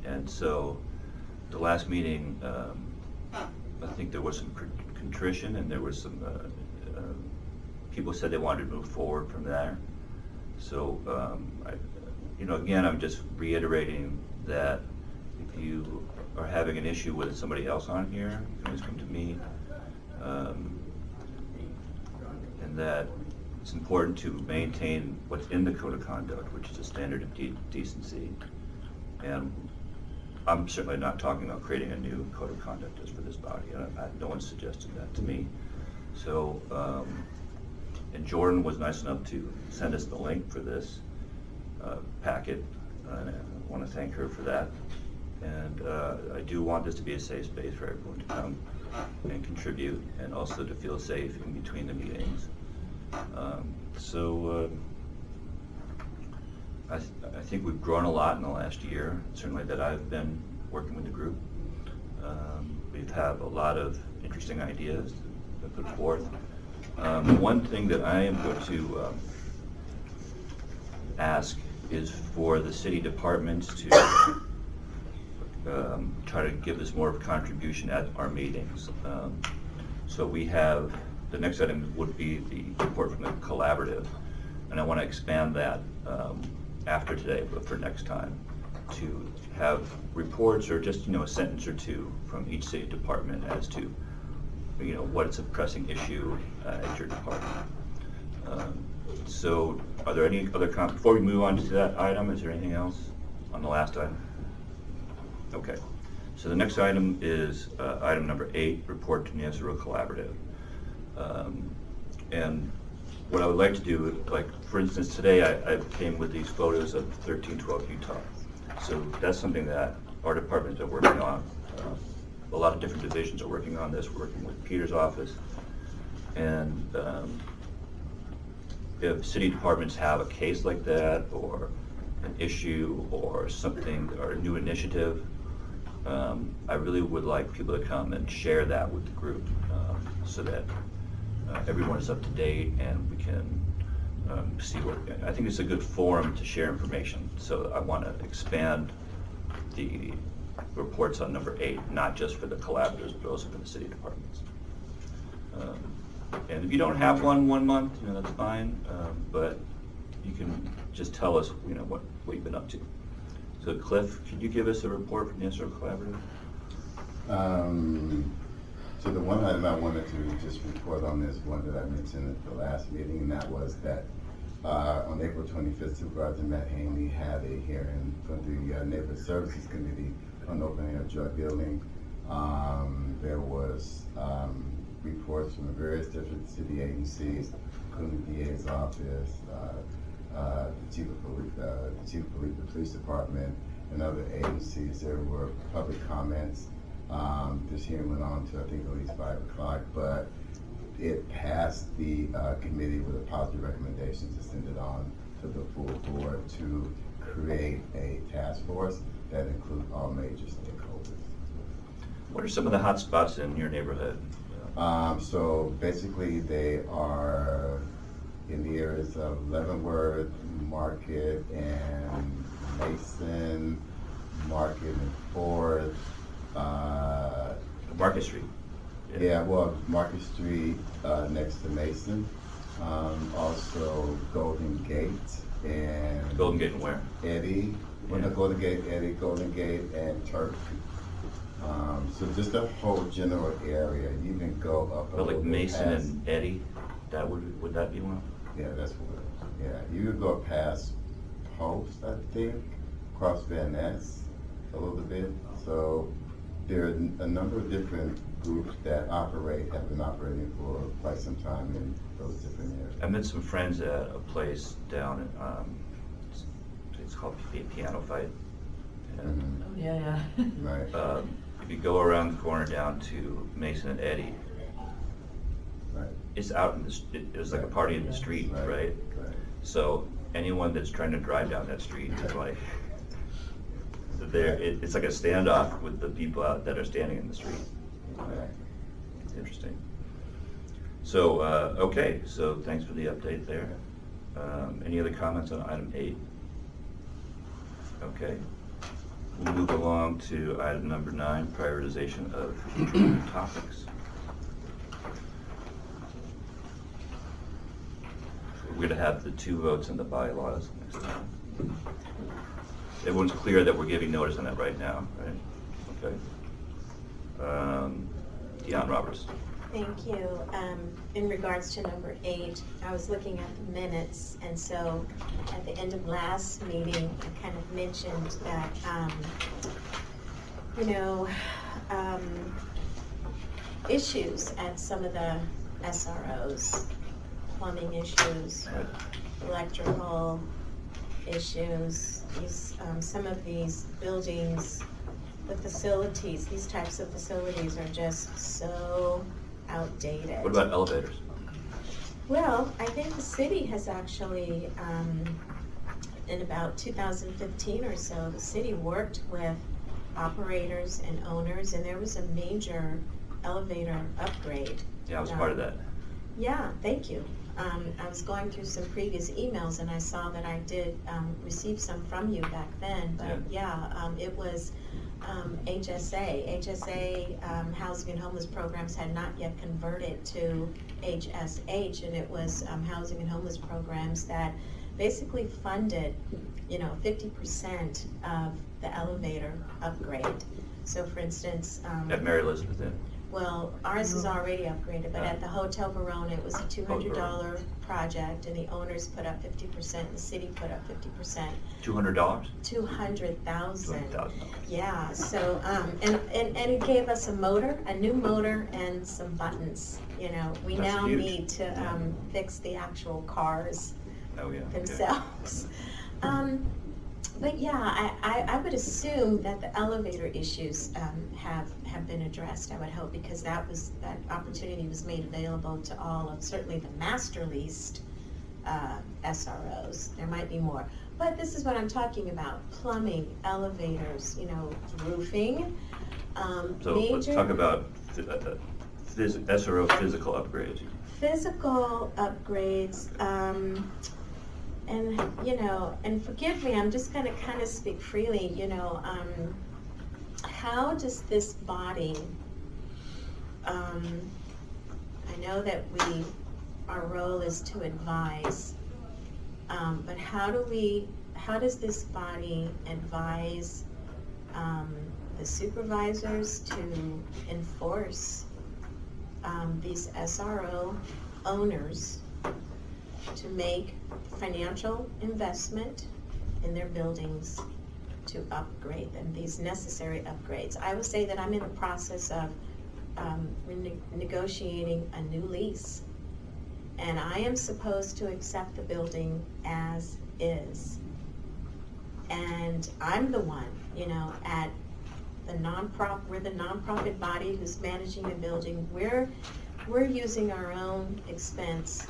And so the last meeting, I think there was some contrition, and there was some people said they wanted to move forward from there. So, again, I'm just reiterating that if you are having an issue with somebody else on here, you can always come to me. And that it's important to maintain what's in the code of conduct, which is a standard of decency. And I'm certainly not talking about creating a new code of conduct just for this body. No one suggested that to me. So, and Jordan was nice enough to send us the link for this packet. and I want to thank her for that. And I do want this to be a safe space for everyone to come and contribute, and also to feel safe in between the meetings. I think we've grown a lot in the last year, certainly that I've been working with the group. We've had a lot of interesting ideas to put forth. One thing that I am going to ask is for the city departments to try to give us more of a contribution at our meetings. So we have, the next item would be the report from the collaborative, and I want to expand that after today, but for next time, to have reports or just, a sentence or two from each city department as to, what is a pressing issue at your department. So are there any other comments? Before we move on to that item, is there anything else on the last item? Okay. So the next item is item number 8, report to the SRO collaborative. And what I would like to do, like for instance, today I came with these photos of 1312 Utah. So that's something that our departments are working on. A lot of different divisions are working on this. We're working with Peter's office. And if city departments have a case like that, or an issue, or something, or a new initiative, I really would like people to come and share that with the group, so that everyone is up to date and we can see what, I think it's a good forum to share information. So I want to expand the reports on number 8, not just for the collaboratives, but also for the city departments. And if you don't have one month, that's fine, but you can just tell us, what you've been up to. So Cliff, could you give us a report from the SRO Collaborative? So the one item I wanted to just report on is one that I mentioned at the last meeting, and that was that on April 25th, Supervisor Matt Haney had a hearing for the Neighborhood Services Committee on opening up drug dealing. There was reports from various different city agencies, including the DA's office, the chief of police, the police department, and other agencies. There were public comments. This hearing went on to, I think, at least 5 o'clock, but it passed the committee with a positive recommendation to send it on to the full board to create a task force that includes all major stakeholders. What are some of the hot spots in your neighborhood? So basically they are in the areas of Leavenworth, Market, and Mason, Market and Ford. Market Street. Yeah, well, Market Street next to Mason. Also Golden Gate and Golden Gate and where? Eddie. Well, not Golden Gate, Eddie, Golden Gate, and Turk. So just the whole general area. You can go up. But like Mason and Eddie, that would that be one? Yeah, that's what. Yeah, you could go past Post, I think, across Van Ness a little bit. So there are a number of different groups that have been operating for quite some time in those different areas. I met some friends at a place down in, it's called Piano Fight. And, Oh, yeah. Right. if you go around the corner down to Mason and Eddie, Right. it's out in the, it's like a party in the street, right? Right. So anyone that's trying to drive down that street is like, it's like a standoff with the people out that are standing in the street. Right. It's interesting. So, okay, so thanks for the update there. Any other comments on item 8? Okay. We'll move along to item number 9, prioritization of future topics. We're gonna have the 2 votes on the bylaws next time. Everyone's clear that we're giving notice on that right now, right? Okay. Deanne Roberts. Thank you. In regards to number 8, I was looking at the minutes, and so at the end of last meeting, I kind of mentioned that, issues at some of the SROs, plumbing issues, electrical, issues. Some of these buildings, the facilities, these types of facilities are just so outdated. What about elevators? Well, I think the city has actually, in about 2015 or so, the city worked with operators and owners, and there was a major elevator upgrade. Yeah, I was part of that. Yeah, thank you. I was going through some previous emails and I saw that I did receive some from you back then, but it was HSA. HSA Housing and Homeless Programs had not yet converted to HSH, and it was Housing and Homeless Programs that basically funded, 50% of the elevator upgrade. So for instance, At Mary Elizabeth Inn. well, ours is already upgraded, but at the Hotel Verona, it was a $200 project, and the owners put up 50%, the city put up 50%. $200? $200,000. $200,000. Yeah, so, and it gave us a motor, a new motor, and some buttons. We That's now huge. need to fix the actual cars Oh, yeah. Okay. themselves. But yeah, I would assume that the elevator issues have been addressed, I would hope, because that opportunity was made available to all of, certainly the master leased SROs. There might be more. But this is what I'm talking about: plumbing, elevators, roofing, So let's major talk about SRO physical upgrades. physical upgrades. And forgive me, I'm just going to kind of speak freely, how does this body, I know that our role is to advise, but how does this body advise the supervisors to enforce these SRO owners to make financial investment in their buildings to upgrade them, these necessary upgrades? I would say that I'm in the process of negotiating a new lease, and I am supposed to accept the building as is. And I'm the one, at the we're the nonprofit body who's managing the building. We're using our own expense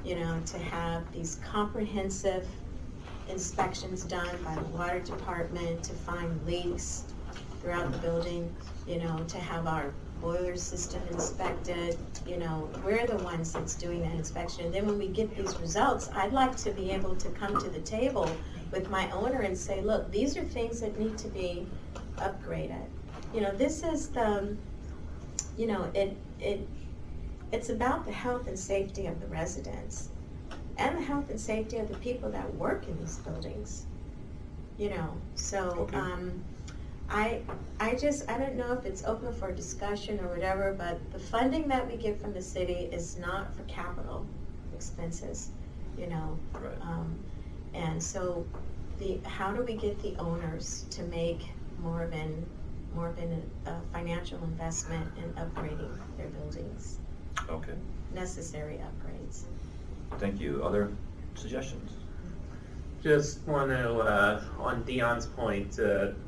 to have these comprehensive inspections done by the water department to find leaks throughout the building, to have our boiler system inspected. We're the ones that's doing that inspection. And then when we get these results, I'd like to be able to come to the table with my owner and say, look, these are things that need to be upgraded. This is the, it's about the health and safety of the residents and the health and safety of the people that work in these buildings. So Okay. I don't know if it's open for discussion or whatever, but the funding that we get from the city is not for capital expenses, Right. And so how do we get the owners to make more of a financial investment in upgrading their buildings? Okay. Necessary upgrades. Thank you. Other suggestions? Just want to, on Dion's point,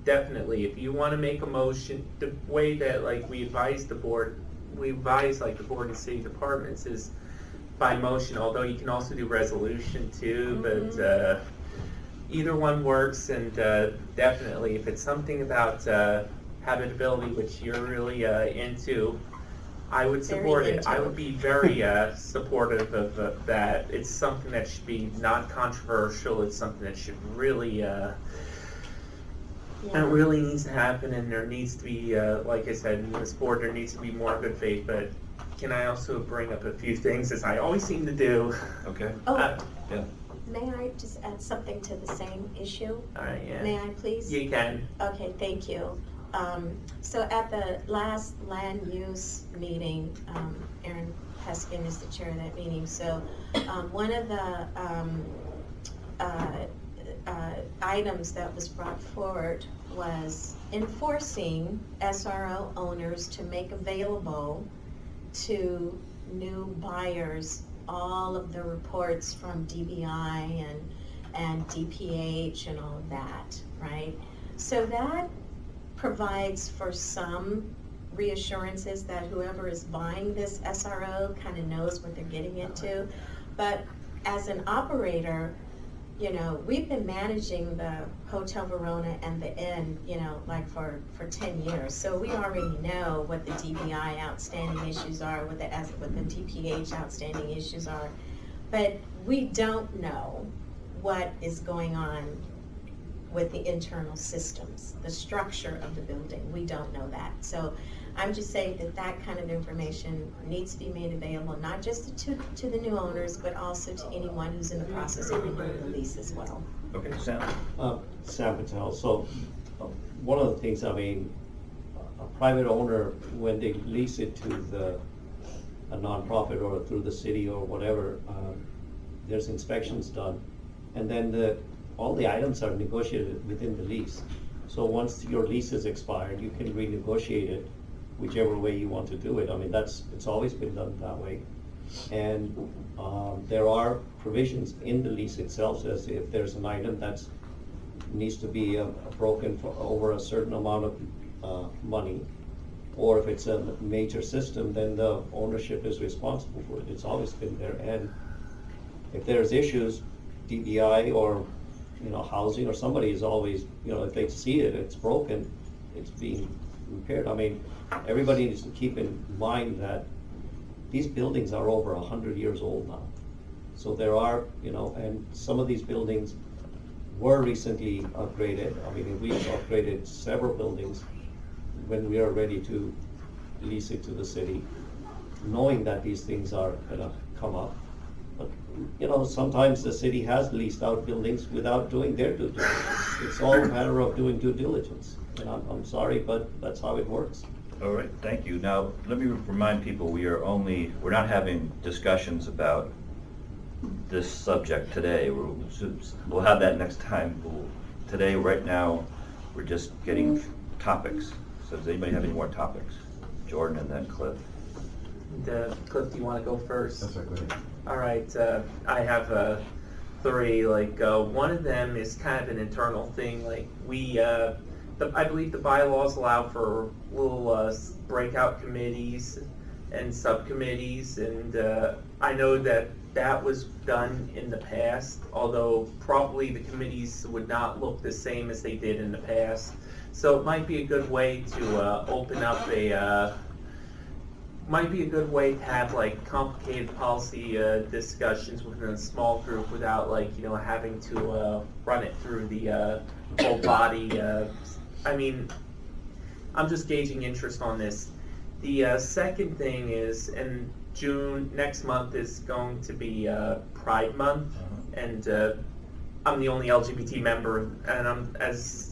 definitely, if you want to make a motion, the way that we advise the board and city departments is by motion, although you can also do resolution too, but either one works, and definitely, if it's something about habitability, which you're really into, I would support Very it. I into would be very supportive of that. It's something that should be not controversial. It's something that should really, that really needs to happen, and there needs to be, like I said, in this board, there needs to be more good faith. But can I also bring up a few things, as I always seem to do? Okay. Oh, Yeah. may I just add something to the same issue? All right, yeah. May I please? You can. Okay, thank you. So at the last land use meeting, Aaron Peskin is the chair of that meeting. So one of the items that was brought forward was enforcing SRO owners to make available to new buyers all of the reports from DBI and DPH and all of that, right? So that provides for some reassurances that whoever is buying this SRO kind of knows what they're getting into. But as an operator, you know, we've been managing the Hotel Verona and the Inn, you know, like for 10 years. So we already know what the DBI outstanding issues are, what the DPH outstanding issues are. But we don't know what is going on with the internal systems, the structure of the building. We don't know that. So I'm just saying that that kind of information needs to be made available, not just to the new owners, but also to anyone who's in the process of renewing the lease as well. Okay, Sam? Sam Patel. So, one of the things, I mean, a private owner, when they lease it to a nonprofit or through the city or whatever, there's inspections done. And then all the items are negotiated within the lease. So once your lease is expired, you can renegotiate it whichever way you want to do it. I mean, it's always been done that way. And there are provisions in the lease itself as if there's an item that needs to be broken for over a certain amount of money, or if it's a major system, then the ownership is responsible for it. It's always been there. And if there's issues, DBI or housing or somebody is always, if they see it, it's broken, it's being repaired. I mean, everybody needs to keep in mind that these buildings are over 100 years old now. So there are, and some of these buildings were recently upgraded. I mean, we've upgraded several buildings when we are ready to lease it to the city, knowing that these things are gonna come up. But, sometimes the city has leased out buildings without doing their due diligence. It's all a matter of doing due diligence. And I'm sorry, but that's how it works. All right, thank you. Now, let me remind people, we're not having discussions about this subject today. We'll have that next time. Today, right now, we're just getting topics. So does anybody have any more topics? Jordan and then Cliff. Cliff, do you want to go first? That's right, go ahead. All right, I have three. One of them is kind of an internal thing. I believe the bylaws allow for little breakout committees and subcommittees, and I know that was done in the past, although probably the committees would not look the same as they did in the past. So it might be a good way to open up might be a good way to have complicated policy discussions within a small group without having to run it through the whole body. I mean, I'm just gauging interest on this. The second thing is, in June, next month is going to be Pride Month, and I'm the only LGBT member, and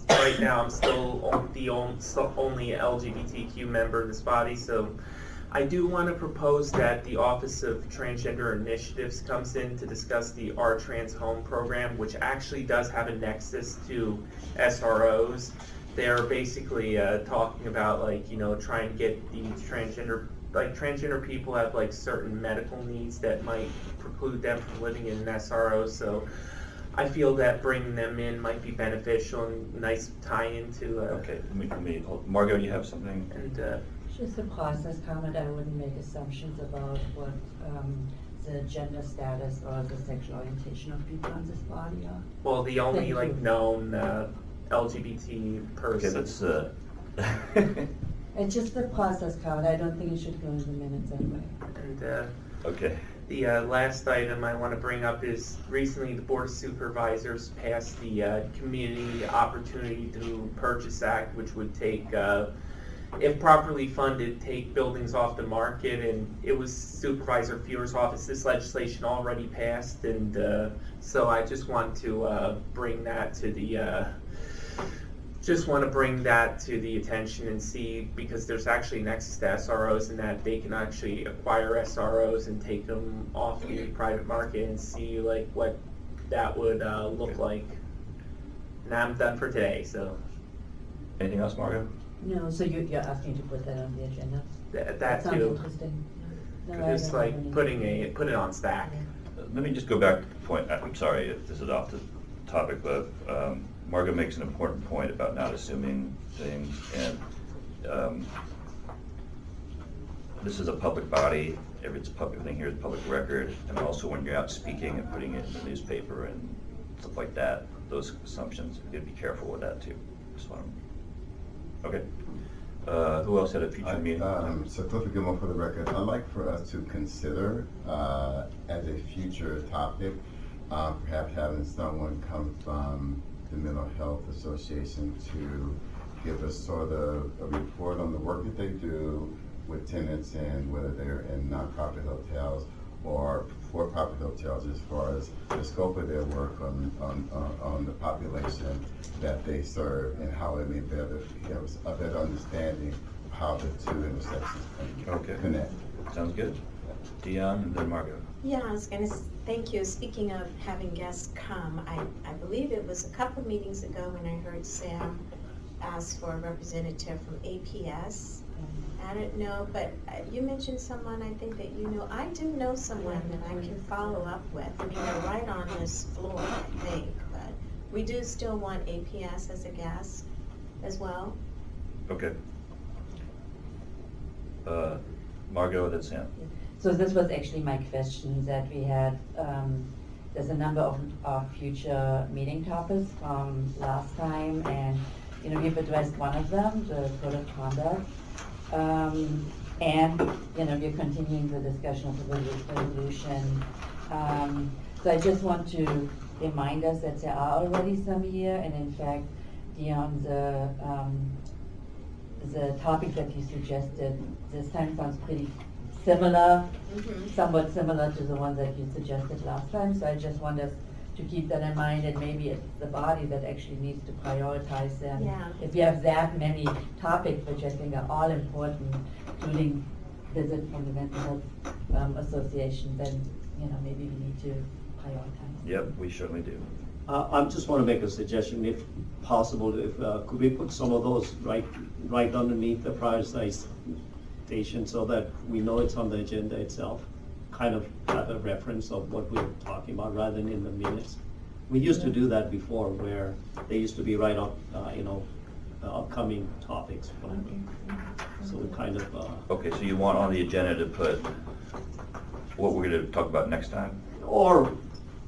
right now I'm still the only LGBTQ member of this body, so I do want to propose that the Office of Transgender Initiatives comes in to discuss the Our Trans Home program, which actually does have a nexus to SROs. They're basically talking about trying to get these transgender people have certain medical needs that might preclude them from living in an SRO. So I feel that bringing them in might be beneficial and nice tie into. Okay, let me Margot, you have something? And Just a process comment. I wouldn't make assumptions about what the gender status or the sexual orientation of people in this body are. well, the only Thank you. known LGBT person. Okay, let's It's just a process comment. I don't think it should go in the minutes anyway. And okay. the last item I want to bring up is recently the Board of Supervisors passed the Community Opportunity to Purchase Act, which would take, if properly funded, take buildings off the market, and it was Supervisor Fewer's office. This legislation already passed, and so I just want to bring that to the attention and see, because there's actually nexus to SROs in that they can actually acquire SROs and take them off the private market and see what that would look like. And I'm done for today, so Anything else, Margot? No, so you're asking to put that on the agenda? that sounds too. interesting. No, I Just don't have any. put it on stack. Let me just go back to the point. I'm sorry if this is off the topic, but Margo makes an important point about not assuming things, and this is a public body, everything here is public record, and also when you're out speaking and putting it in the newspaper and stuff like that, those assumptions, you gotta be careful with that too. Just want to, okay. Who else had a future meeting? So Clifford Gilmore for the record, I'd like for us to consider as a future topic, perhaps having someone come from the Mental Health Association to give us sort of a report on the work that they do with tenants and whether they're in nonprofit hotels or for-profit hotels, as far as the scope of their work on the population that they serve and how it may better give us a better understanding of how the two intersections Okay. connect. Sounds good. Dion and then Margo. Yeah, I was gonna, thank you. Speaking of having guests come, I believe it was a couple of meetings ago when I heard Sam ask for a representative from APS. I don't know, but you mentioned someone I think that you know. I do know someone that I can follow up with. I mean, they're right on this floor, I think, but we do still want APS as a guest as well. Okay. Margo, then Sam. So this was actually my question, that we had, there's a number of future meeting topics from last time, and, you know, we've addressed one of them, the code of conduct. And, you know, we're continuing the discussion of the resolution. So I just want to remind us that there are already some here, and in fact, Dion, the topic that you suggested this time sounds pretty similar, somewhat similar to the one that you suggested last time. So I just want us to keep that in mind, and maybe it's the body that actually needs to prioritize them. Yeah. If you have that many topics, which I think are all important, including visit from the Mental Health Association, then, you know, maybe we need to prioritize. Yep, we certainly do. I just want to make a suggestion, if possible, if, could we put some of those right underneath the prioritized station so that we know it's on the agenda itself? Kind of have a reference of what we're talking about rather than in the minutes. We used to do that before, where they used to be right up, you know, upcoming topics. So we kind of. Okay, so you want on the agenda to put what we're gonna talk about next time? Or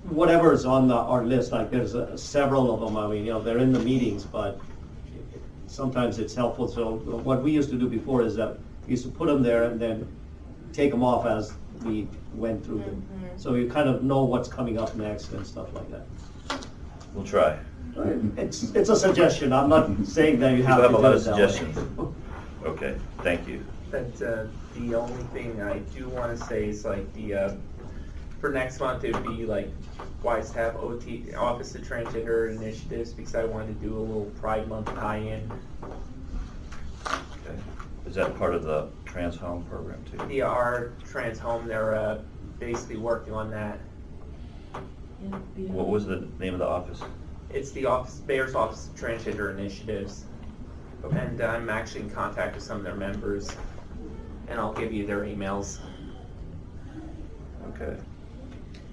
whatever is on our list, like there's several of them, I mean, you know, they're in the meetings, but sometimes it's helpful. So what we used to do before is that we used to put them there and then take them off as we went through them. So you kind of know what's coming up next and stuff like that. We'll try. It's a suggestion, I'm not saying that you have to People do have a lot it of that way. suggestions. Okay, thank you. But the only thing I do want to say is like for next month, it'd be like wise to have OT, Office of Transgender Initiatives, because I wanted to do a little Pride Month tie-in. Okay. Is that part of the Trans Home program too? The our Trans Home, they're basically working on that. What was the name of the office? It's the Mayor's Office of Transgender Initiatives. Okay. And I'm actually in contact with some of their members, and I'll give you their emails. Okay.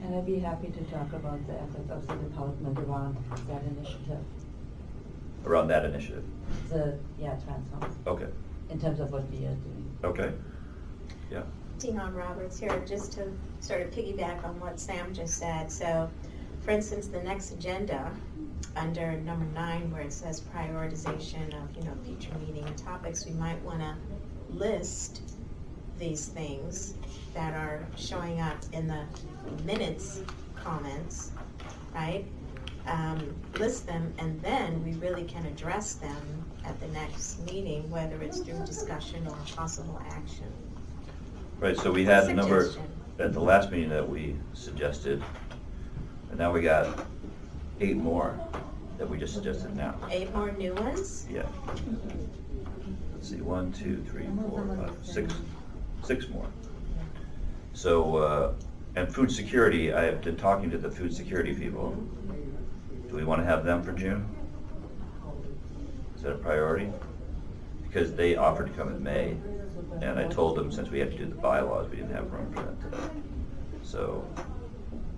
And I'd be happy to talk about the efforts of the department around that initiative. Around that initiative? Trans Home, Okay. in terms of what we are doing. Okay. Yeah. Dion Roberts here, just to sort of piggyback on what Sam just said. So, for instance, the next agenda, under number 9, where it says prioritization of, you know, future meeting topics, we might want to list these things that are showing up in the minutes comments, right? List them, and then we really can address them at the next meeting, whether it's through discussion or possible action. Right, so we had a number Suggestion. at the last meeting that we suggested, and now we got 8 more that we just suggested now. 8 more new ones? Yeah. Let's see, 1, 2, 3, 4, 5, 6 more. So, and food security, I have been talking to the food security people. Do we want to have them for June? Is that a priority? Because they offered to come in May, and I told them since we had to do the bylaws, we didn't have room for that today. So,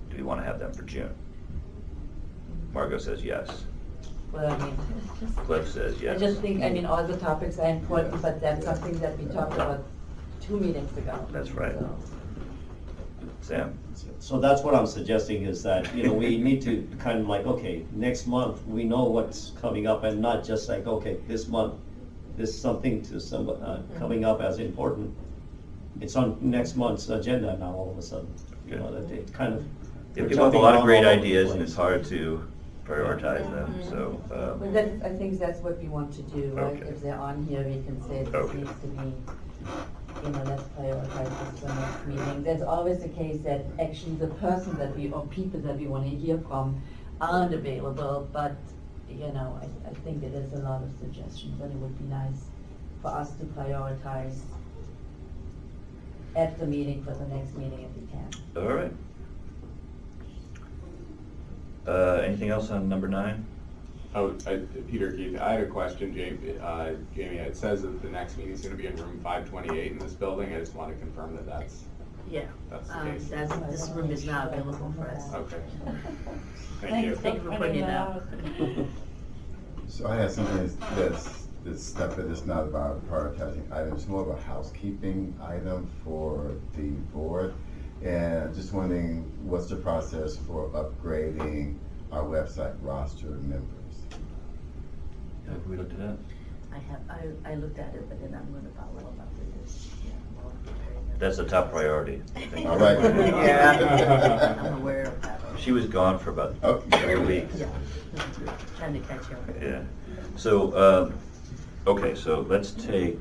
do we want to have them for June? Margot says yes. Well, I mean, Cliff says I yes. just think, I mean, all the topics are important, but that's something that we talked about 2 meetings ago. That's right. So, Sam? So that's what I'm suggesting is that, you know, we need to kind of like, okay, next month, we know what's coming up and not just like, okay, this month, there's something to some, coming up as important. It's on next month's agenda now all of a sudden, you know, that it kind of. They we're give up a jumping lot of around great all over the ideas and place. it's hard to prioritize them, so. But that, I think that's what we want to do, right? Okay. If they're on here, we can say this Okay. needs to be, you know, let's prioritize this for next meeting. There's always the case that actually the person that we, or people that we want to hear from aren't available, but, you know, I think it is a lot of suggestions, and it would be nice for us to prioritize at the meeting for the next meeting if we can. All right. Anything else on number 9? Oh, Peter, Keith, I had a question, Jamie, it says that the next meeting's gonna be in room 528 in this building, I just want to confirm that that's Yeah. the case. This room is not available for us. Okay. Thank you. Thank you for pointing it out. So I have something that's separate, it's not about prioritizing items, it's more of a housekeeping item for the board. And just wondering, what's the process for upgrading our website roster members? Have we looked at that? I looked at it, but then I'm gonna follow up after this. Yeah, while I'm preparing it. That's a top priority, I think. All right. Yeah. I'm aware of that. She was gone for about Okay. 3 weeks. Yeah, trying to catch up. Yeah. So, okay, so let's take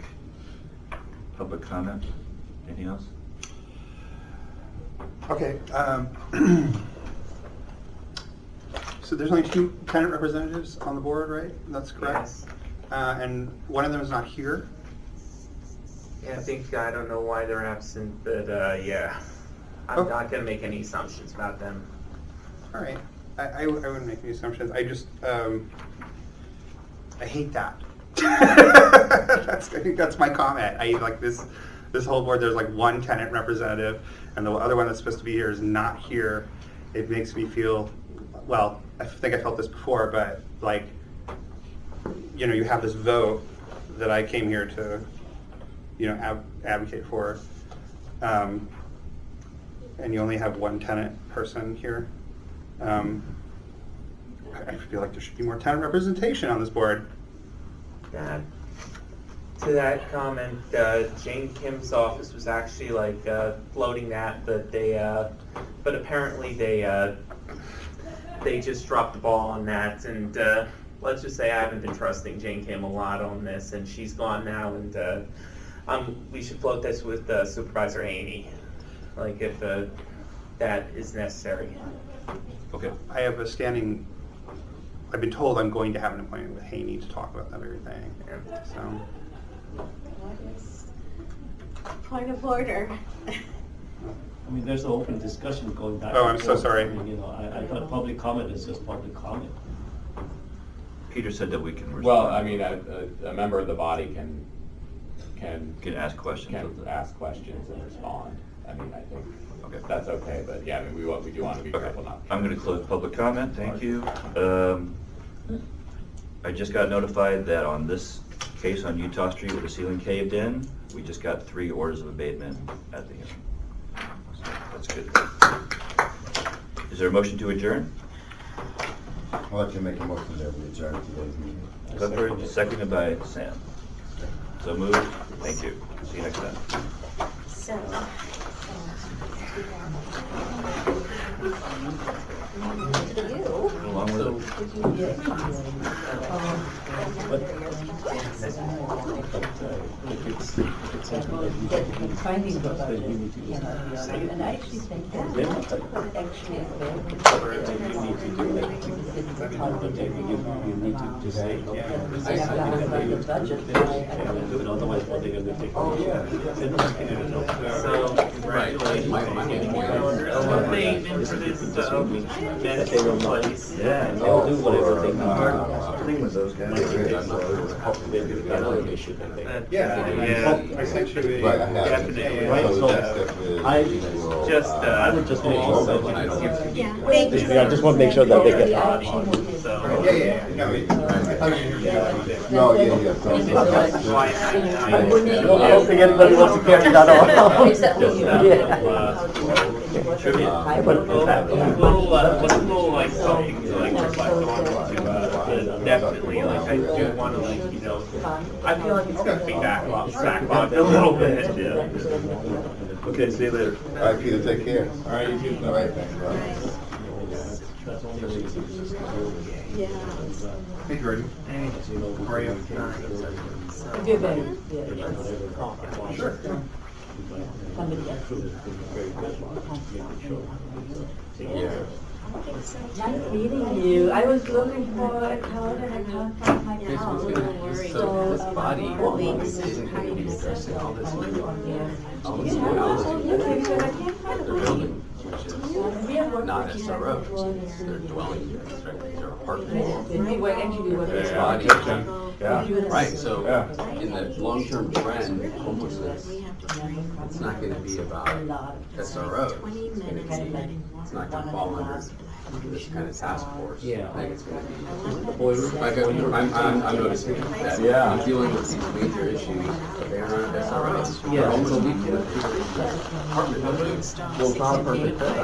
public comment. Anything else? Okay, so there's only 2 tenant representatives on the board, right? That's correct? Yes. And one of them is not here? Yeah, I don't know why they're absent, but, yeah. I'm Okay. not gonna make any assumptions about them. All right, I wouldn't make any assumptions, I just, I hate that. I think that's my comment, I like this whole board, there's like 1 tenant representative, and the other one that's supposed to be here is not here. It makes me feel, well, I think I felt this before, but like, you know, you have this vote that I came here to, you know, advocate for, and you only have 1 tenant person here. I feel like there should be more tenant representation on this board. To that comment, Jane Kim's office was actually like floating that, but but apparently they just dropped the ball on that, and let's just say I haven't been trusting Jane Kim a lot on this, and she's gone now, and we should float this with Supervisor Haney, like if that is necessary. Okay. I have a standing, I've been told I'm going to have an appointment with Haney to talk about that very thing, Yeah. so. What is point of order? I mean, there's an open discussion going back. Oh, and I'm so forth. sorry. I mean, you know, I thought public comment is just public comment. Peter said that we can respond. Well, I mean, a member of the body can Can ask questions. can ask questions and respond. I mean, I think Okay. that's okay, but yeah, I mean, we do want to be Okay, careful not. I'm going to close public comment, thank you. I just got notified that on this case on Utah Street where the ceiling caved in, we just got 3 orders of abatement at the end. So that's good. Is there a motion to adjourn? I'll let you make a motion that we adjourn today's meeting. Clifford, seconded by Sam. So moved, thank you. See you next time. So, you. Along with it. Finding the budget, you know, and I actually think that actually is very good. You need to do it. You need to say, I have to ask about the budget. otherwise what they're gonna take. So, congratulations. Abatement for this, medical place. Yeah. They'll do whatever they can. thing with those guys. Another issue, I think. Yeah. I sent you a. Right, I have it. Definitely. Right, So so next step is I we will, Just, I would just make sure that. Yeah, thank you. Yeah, I just wanna make sure that they get. So. Yeah. No, I thought you were. no, yeah, so that's Why just. I don't think anybody wants to carry that on. Except for you. We'll like something to like reflect on to, definitely, like, I do wanna like, you know, I feel like it's gonna be backlogged a little bit, yeah. Okay, see you later. All right, Peter, take care. All right, you too. All right, thanks, bye. Yeah. Hey, Jordan. How are you? Good, baby. Yeah. Sure. Somebody else. Yeah. Nice meeting you. I was looking for a code and I can't find my This was code. good. So this body isn't gonna be addressing all this. All this housing. Okay, good. I can't find They're it. building, which is not SROs, they're dwelling units, right? These are apartments. This body, right, so in the long-term trend, homelessness, it's not gonna be about SROs. It's not gonna fall under this kind of task force. Yeah. I think it's gonna be, like, I'm noticing that I'm dealing with these major issues, but they are not SROs. Yeah. Homeless people, apartment buildings. Well, it's not a perfect fit.